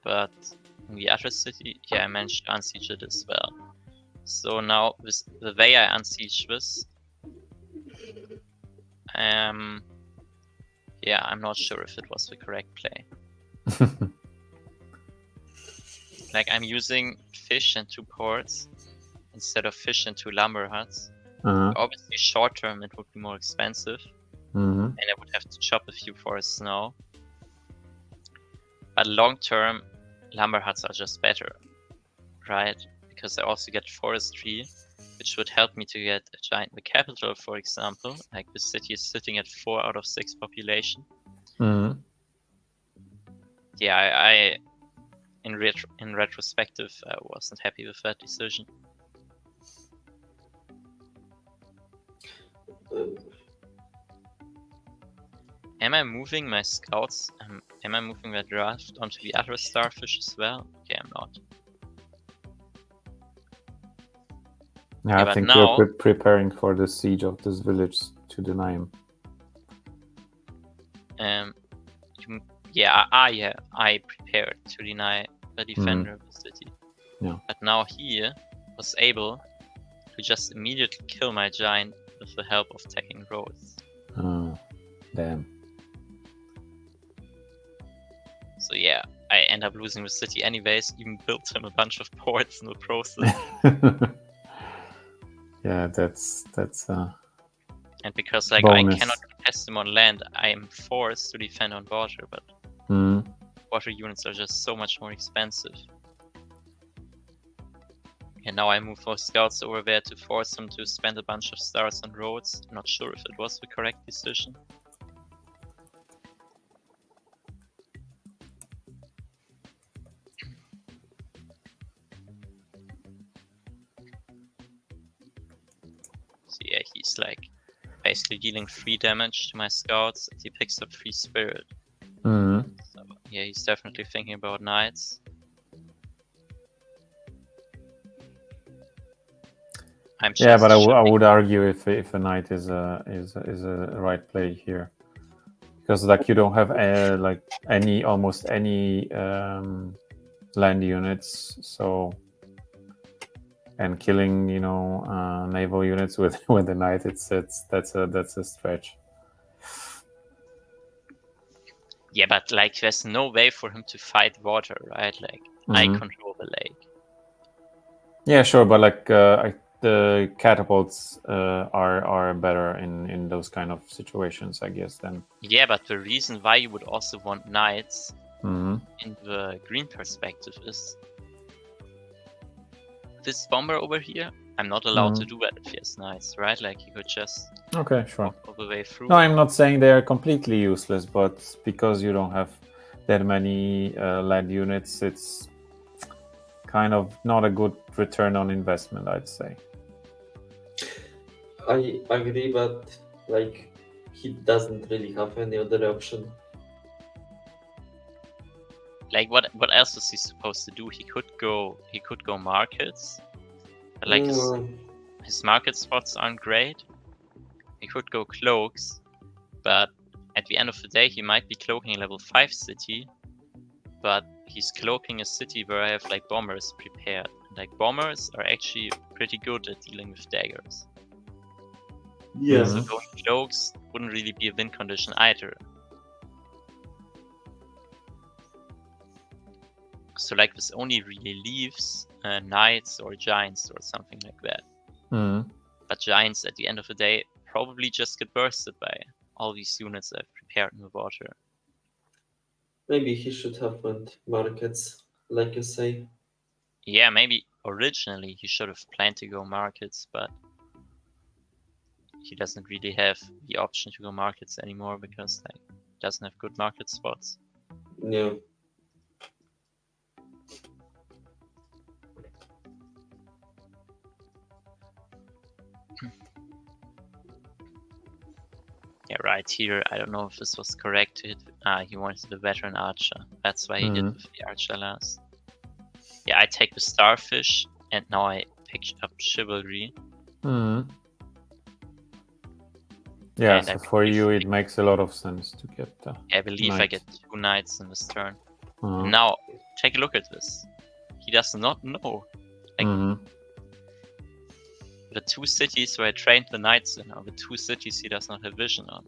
but in the other city, yeah, I managed to unsiege it as well. So now, with the way I unsiege this, yeah, I'm not sure if it was the correct play. Like, I'm using fish and 2 ports instead of fish and 2 lumber huts. Obviously, short term it would be more expensive, and I would have to chop a few forests now. But long term, lumber huts are just better, right? Because I also get forestry, which would help me to get a giant. The capital, for example, like the city is sitting at 4 out of 6 population. Yeah, I in retrospective, I wasn't happy with that decision. Am I moving my scouts? Am I moving that draft onto the other starfish as well? Okay, I'm not.
Yeah, I think
now,
you're preparing for the siege of this village to deny him.
Yeah, I prepared to deny the defender of the city.
Yeah.
But now he was able to just immediately kill my giant with the help of attacking roads.
Damn.
So yeah, I end up losing the city anyways, even built him a bunch of ports in the process.
Yeah, that's
and because like
bonus.
I cannot contest him on land, I am forced to defend on water, but water units are just so much more expensive. And now I move those scouts over there to force them to spend a bunch of stars on roads. I'm not sure if it was the correct decision. So yeah, he's like basically dealing 3 damage to my scouts and he picks up 3 spirit. So yeah, he's definitely thinking about knights. I'm just
Yeah, but I
showing-
would argue if a knight is a right play here, because like you don't have like almost any land units, so and killing naval units with the knight, that's a stretch.
Yeah, but like there's no way for him to fight water, right? Like I control the lake.
Yeah, sure, but like the catapults are better in those kind of situations, I guess. Then.
Yeah, but the reason why you would also want knights
Mm-hmm.
in the green perspective is this bomber over here. I'm not allowed to do that if he has knights, right? Like he could just
Okay, sure.
walk all the way through.
No, I'm not saying they are completely useless, but because you don't have that many land units, it's kind of not a good return on investment, I'd say.
I agree, but like he doesn't really have any other option.
Like what else is he supposed to do? He could go markets. But like his market spots aren't great. He could go cloaks, but at the end of the day he might be cloaking a level 5 city, but he's cloaking a city where I have like bombers prepared. Like bombers are actually pretty good at dealing with daggers.
Yeah.
So going cloaks wouldn't really be a win condition either. So like this only really leaves knights or giants or something like that. But giants at the end of the day probably just get bursted by all these units I've prepared in the water.
Maybe he should have went markets, like you say.
Yeah, maybe originally he should have planned to go markets, but he doesn't really have the option to go markets anymore because like he doesn't have good market spots.
Yeah.
Yeah, right here, I don't know if this was correct to hit. He wanted the veteran archer. That's why he did with the archer last. Yeah, I take the starfish, and now I picked up chivalry.
Yeah,
And
so for you it makes a lot of sense to get
I believe
knight.
I get 2 knights in this turn. Now, take a look at this. He does not know. Like, the 2 cities where I trained the knights in are the 2 cities he does not have vision on.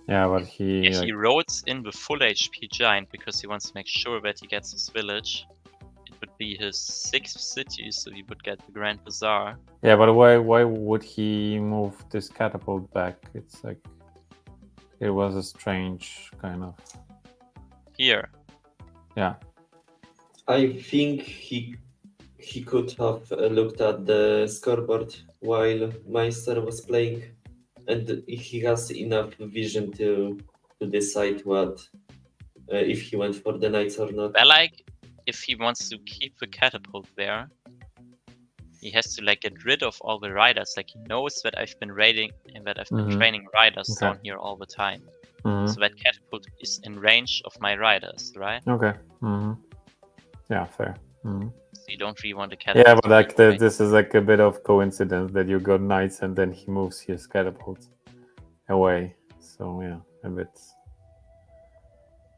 Yeah, but he...
Yeah, he roads in the full HP giant because he wants to make sure that he gets his village. It would be his 6th city, so he would get the Grand Bazaar.
Yeah, but why would he move this catapult back? It's like... It was a strange kind of...
Here.
Yeah.
I think he could have looked at the scoreboard while Meister was playing, and he has enough vision to decide what if he went for the knights or not.
Well, like, if he wants to keep the catapult there, he has to like get rid of all the riders. Like he knows that I've been raiding and that I've been training riders down here all the time. So that catapult is in range of my riders, right?
Okay. Yeah, fair.
So you don't really want a catapult.
Yeah, but like this is like a bit of coincidence that you got knights and then he moves his catapult away. So yeah, a bit.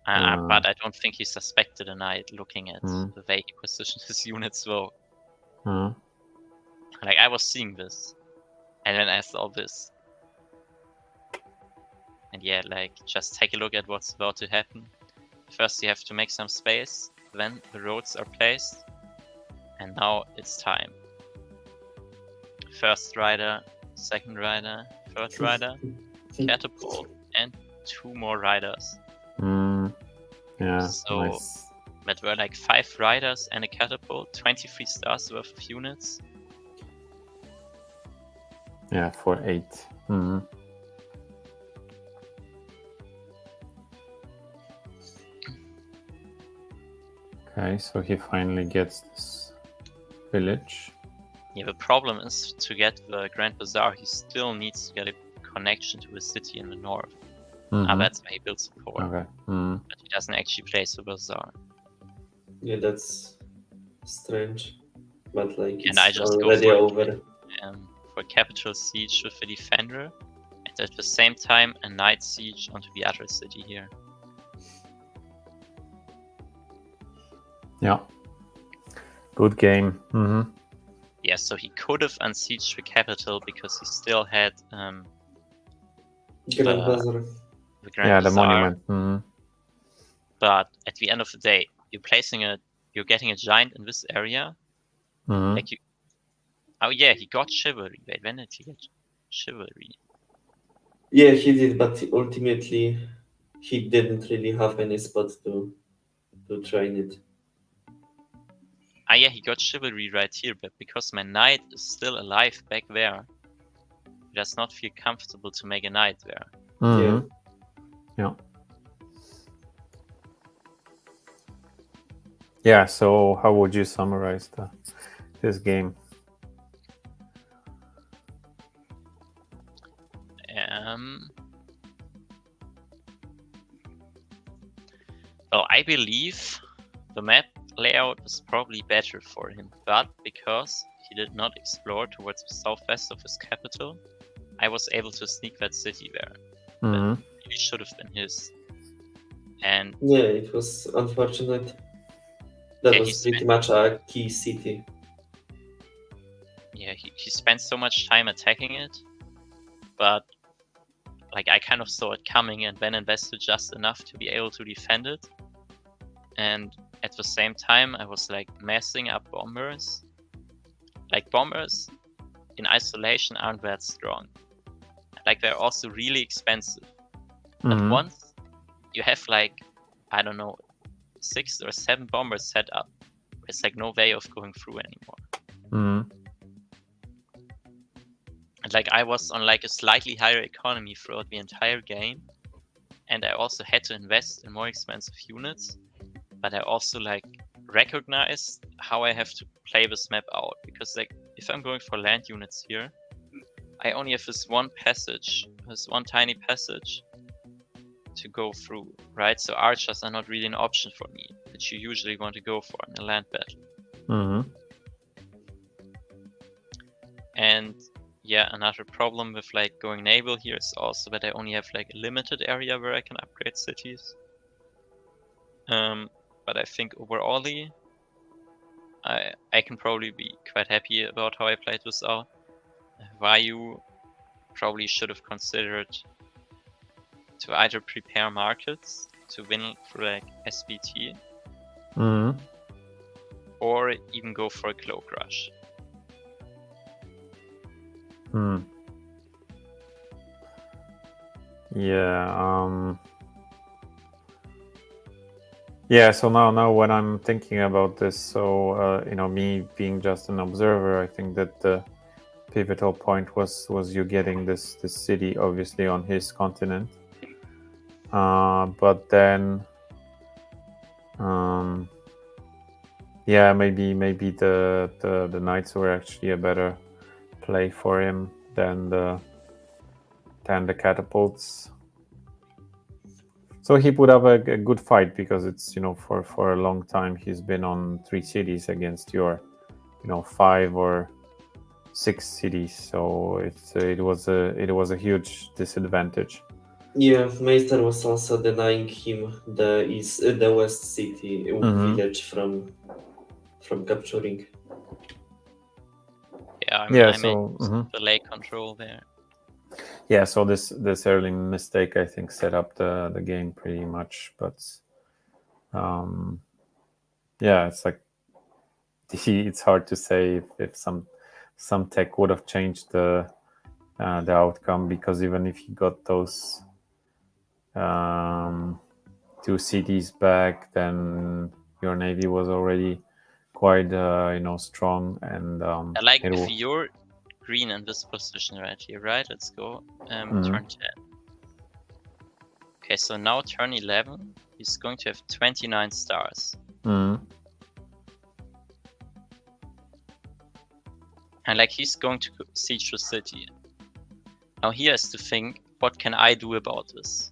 But I don't think he suspected a knight looking at the way he positioned his units though. Like I was seeing this, and then I saw this. And yeah, like, just take a look at what's about to happen. First you have to make some space, then the roads are placed, and now it's time. First rider, second rider, third rider, catapult, and 2 more riders.
Yeah,
so
nice.
That were like 5 riders and a catapult, 23 stars worth of units.
Yeah, for 8. Okay, so he finally gets this village.
Yeah, the problem is to get the Grand Bazaar, he still needs to get a connection to a city in the north. That's why he built support.
Okay.
But he doesn't actually play Super Bazaar.
Yeah, that's strange. But like
And I
it's
just go
already over.
for capital siege with the defender, and at the same time a night siege onto the other city here.
Yeah. Good game.
Yeah, so he could have unsieged the capital because he still had
Grand
the
Bazaar.
Grand
the
Bazaar.
monument.
But at the end of the day, you're getting a giant in this area. Like you. Oh yeah, he got chivalry. Wait, when did he get chivalry?
Yeah, he did, but ultimately he didn't really have any spot to train it.
Ah yeah, he got chivalry right here, but because my knight is still alive back there, he does not feel comfortable to make a knight there.
Yeah.
Yeah, so how would you summarize this game?
Well, I believe the map layout is probably better for him, but because he did not explore towards the southwest of his capital, I was able to sneak that city there. But it should have been his. And
yeah, it was unfortunate. That was pretty much a key city.
Yeah, he spent so much time attacking it, but like I kind of saw it coming and then invested just enough to be able to defend it. And at the same time, I was like messing up bombers. Like bombers in isolation aren't that strong. Like they're also really expensive. But once you have like, I don't know, 6 or 7 bombers set up, there's like no way of going through anymore. And like I was on like a slightly higher economy throughout the entire game, and I also had to invest in more expensive units, but I also like recognized how I have to play this map out, because like if I'm going for land units here, I only have this one tiny passage to go through, right? So archers are not really an option for me, which you usually want to go for in a land battle. And yeah, another problem with like going naval here is also that I only have like a limited area where I can upgrade cities. But I think overall, I can probably be quite happy about how I played this out. Vayu probably should have considered to either prepare markets to win through like SBT, or even go for a cloak rush.
Yeah, so now when I'm thinking about this, so me being just an observer, I think that the pivotal point was you getting this city obviously on his continent, but then maybe the knights were actually a better play for him than the catapults. So he put up a good fight, because it's for a long time he's been on 3 cities against your 5 or 6 cities. So it was a huge disadvantage.
Yeah, Meister was also denying him the west city village from capturing.
Yeah, I made the lake control there.
Yeah, so this early mistake, I think, set up the game pretty much. But it's like it's hard to say if some tech would have changed the outcome, because even if he got those 2 cities back, then your navy was already quite strong. And
like if you're green in this position right here, right? Let's go turn 10. Okay, so now turn 11, he's going to have 29 stars. And like he's going to siege the city. Now he has to think, what can I do about this?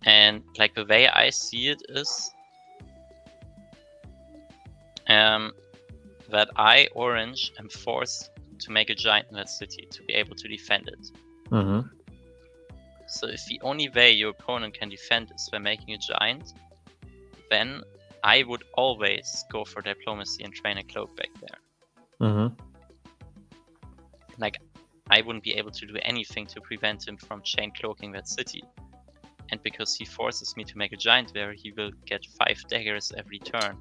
And like the way I see it is that I, Orange, am forced to make a giant in that city to be able to defend it.
Mm-hmm.
So if the only way your opponent can defend is by making a giant, then I would always go for diplomacy and train a cloak back there.
Mm-hmm.
Like, I wouldn't be able to do anything to prevent him from chain cloaking that city. And because he forces me to make a giant there, he will get 5 daggers every turn.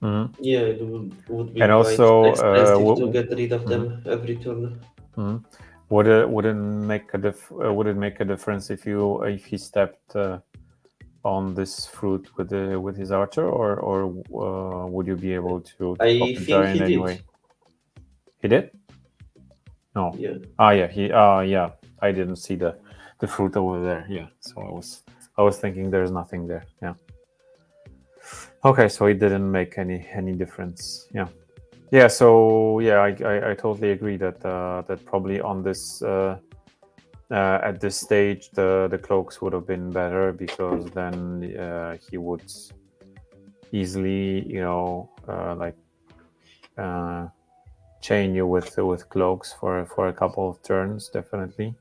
Mm-hmm.
Yeah, it would be
And
quite
also,
expensive to get rid of them every turn.
Mm-hmm. Would it make a difference if he stepped on this fruit with his archer, or would you be able to
I
pop a
think
giant
he did.
anyway? He did? No.
Yeah.
Yeah. I didn't see the fruit over there. Yeah. So I was thinking there's nothing there. Yeah. Okay, so it didn't make any difference. Yeah. Yeah. So yeah, I totally agree that that probably on this at this stage the cloaks would have been better, because then he would easily, chain you with cloaks for a couple of turns, definitely,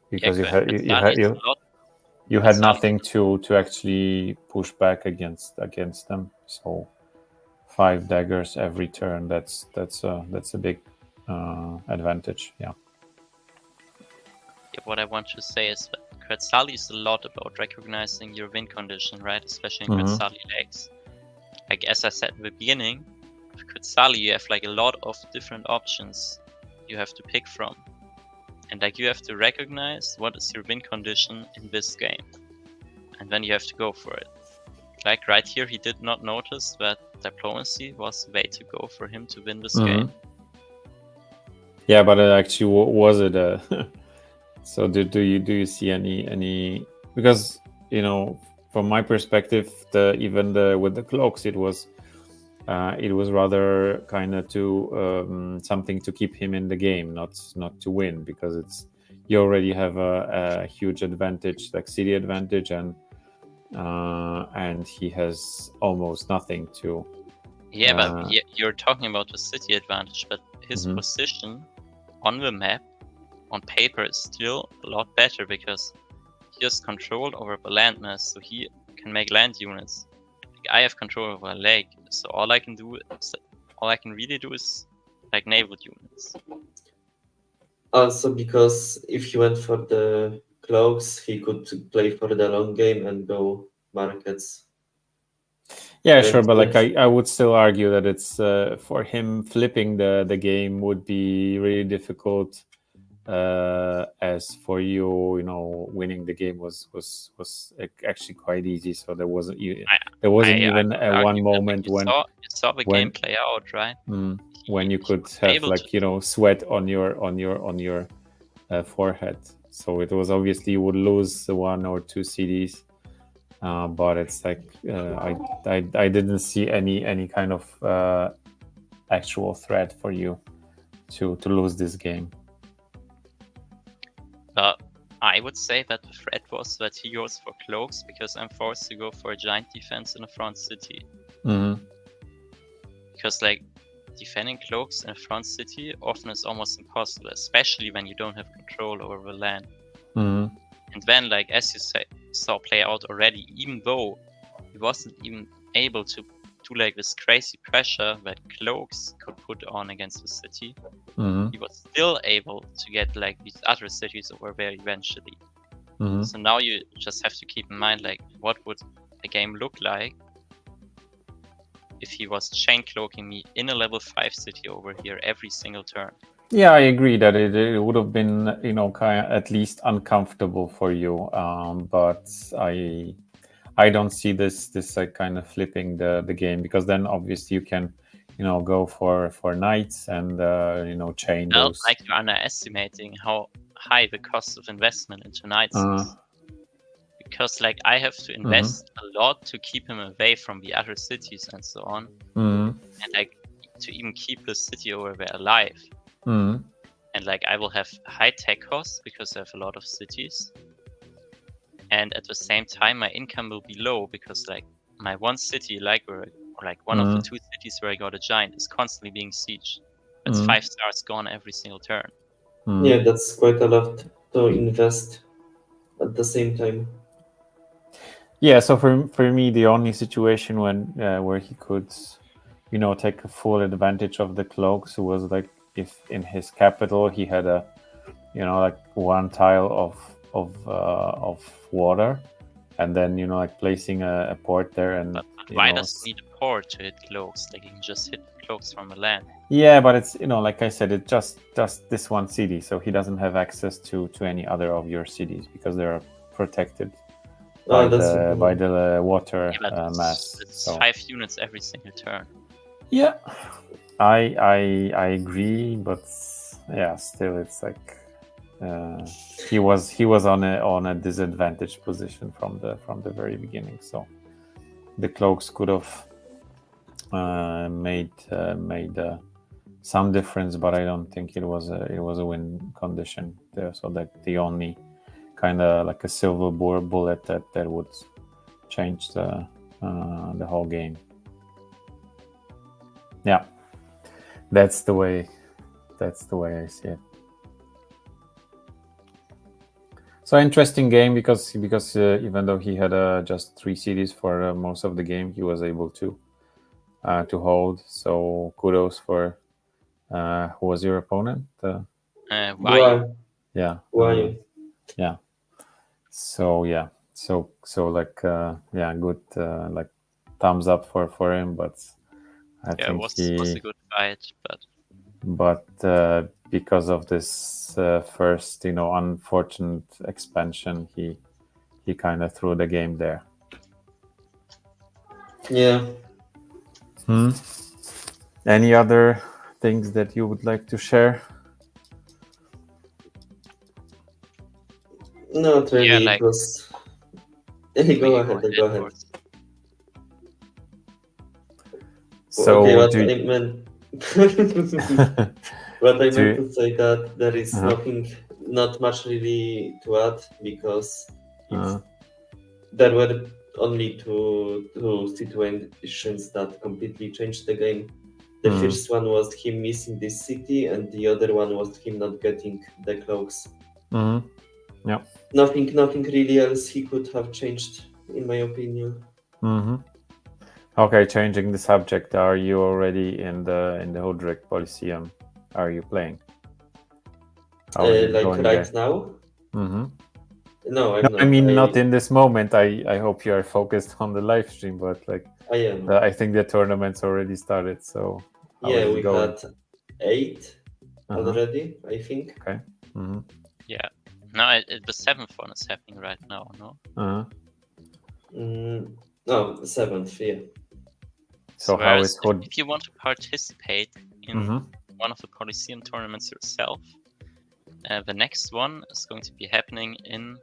because
Yeah,
you had nothing to actually push back against them. So 5 daggers every turn, that's a big advantage. Yeah.
What I want to say is that QUETZALI is a lot about recognizing your win condition, right? Especially in QUETZALI legs. Like, as I said in the beginning, with QUETZALI you have like a lot of different options you have to pick from. And like, you have to recognize what is your win condition in this game. And then you have to go for it. Like right here, he did not notice that diplomacy was the way to go for him to win this game.
Yeah, but actually, was it a... So do you see any, because from my perspective, with the cloaks, it was rather kind of to something to keep him in the game, not to win, because you already have a huge advantage, like city advantage, and he has almost nothing to.
Yeah, but you're talking about the city advantage, but his position on the map, on paper, is still a lot better, because he has control over the landmass, so he can make land units. Like, I have control over a lake, so all I can really do is like naval units.
Also, because if he went for the cloaks, he could play for the long game and go markets.
Yeah, sure, but like I would still argue that it's for him, flipping the game would be really difficult. As for you, winning the game was actually quite easy. So there wasn't even one moment when
you saw the game play out, right?
When you could have sweat on your forehead. So it was obviously you would lose 1 or 2 CDs, but it's like I didn't see any kind of actual threat for you to lose this game.
I would say that the threat was that he goes for cloaks, because I'm forced to go for a giant defense in a front city. Because like, defending cloaks in a front city often is almost impossible, especially when you don't have control over the land. And then, like, as you saw play out already, even though he wasn't even able to do like this crazy pressure that cloaks could put on against the city, he was still able to get like these other cities over there eventually. So now you just have to keep in mind, like, what would a game look like if he was chain cloaking me in a level 5 city over here every single turn.
Yeah, I agree that it would have been, kind of at least uncomfortable for you. But I don't see this like kind of flipping the game, because then obviously you can, go for knights and chain those.
Like, you're underestimating how high the cost of investment into knights is. Because like, I have to invest a lot to keep him away from the other cities and so on, and like to even keep the city over there alive. And like, I will have high tech costs because I have a lot of cities, and at the same time my income will be low because like my one city, like one of the 2 cities where I got a giant, is constantly being sieged. That's 5 stars gone every single turn.
Yeah, that's quite a lot to invest at the same time.
Yeah, so for me, the only situation where he could, take a full advantage of the cloaks was like if in his capital he had a, like one tile of water, and then like placing a port there, and
But why does he need a port to hit cloaks? Like he can just hit cloaks from the land.
Yeah, but it's like I said, it just this one city, so he doesn't have access to any other of your cities because they're protected by the water mass.
It's
so
5 units every single turn.
Yeah, I agree, but yeah, still it's like he was on a disadvantaged position from the very beginning. So the cloaks could have made some difference, but I don't think it was a win condition there. So that the only kind of like a silver bullet that would change the whole game. Yeah, that's the way I see it. So interesting game because even though he had just 3 cities for most of the game, he was able to hold. So kudos for who was your opponent?
Why?
Yeah.
Why?
Yeah. So yeah. So like yeah, good like thumbs up for him, but I think
it was a good fight,
but because of this first, unfortunate expansion, he kind of threw the game there.
Yeah.
Any other things that you would like to share?
Not really.
Yeah, like,
it was... Go ahead.
So
okay, what I meant to say that there is not much really to add because there were only two situations that completely changed the game. The first one was him missing this city, and the other one was him not getting the cloaks.
Yeah.
Nothing really else he could have changed, in my opinion.
Okay, changing the subject. Are you already in the QUETZALI Polysseum? Are you playing?
Like right now? No, I'm not.
I mean, not in this moment. I hope you are focused on the live stream, but like
I am.
I think the tournament's already started. So
yeah, we had 8 already, I think.
Okay.
Yeah. No, the 7th one is happening right now. No.
No, 7th. Yeah.
So how is
if you want to participate in one of the Polysseum tournaments yourself, the next one is going to be happening in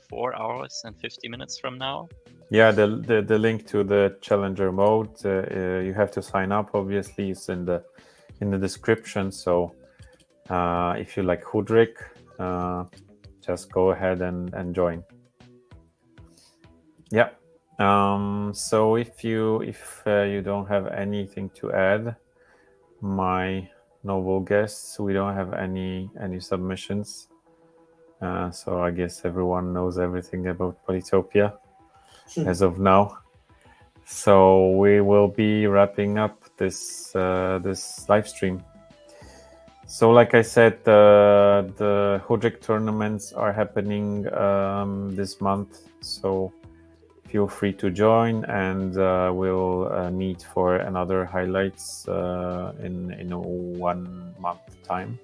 4 hours and 50 minutes from now.
Yeah, the link to the challenger mode, you have to sign up. Obviously, it's in the description. So if you like QUETZALI, just go ahead and join. Yeah. So if you don't have anything to add, my noble guests, we don't have any submissions. So I guess everyone knows everything about Polytopia as of now. So we will be wrapping up this live stream. So like I said, the QUETZALI tournaments are happening this month. So feel free to join, and we'll meet for another highlights in 1 month time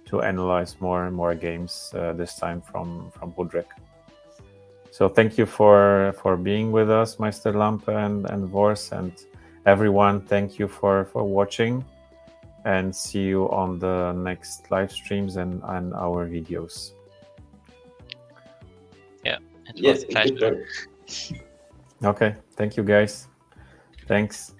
to analyze more and more games, this time from QUETZALI. So thank you for being with us, MEISTERLAMPE and VORCE, and everyone. Thank you for watching, and see you on the next live streams and our videos.
Yeah, it was a pleasure.
Okay, thank you guys. Thanks.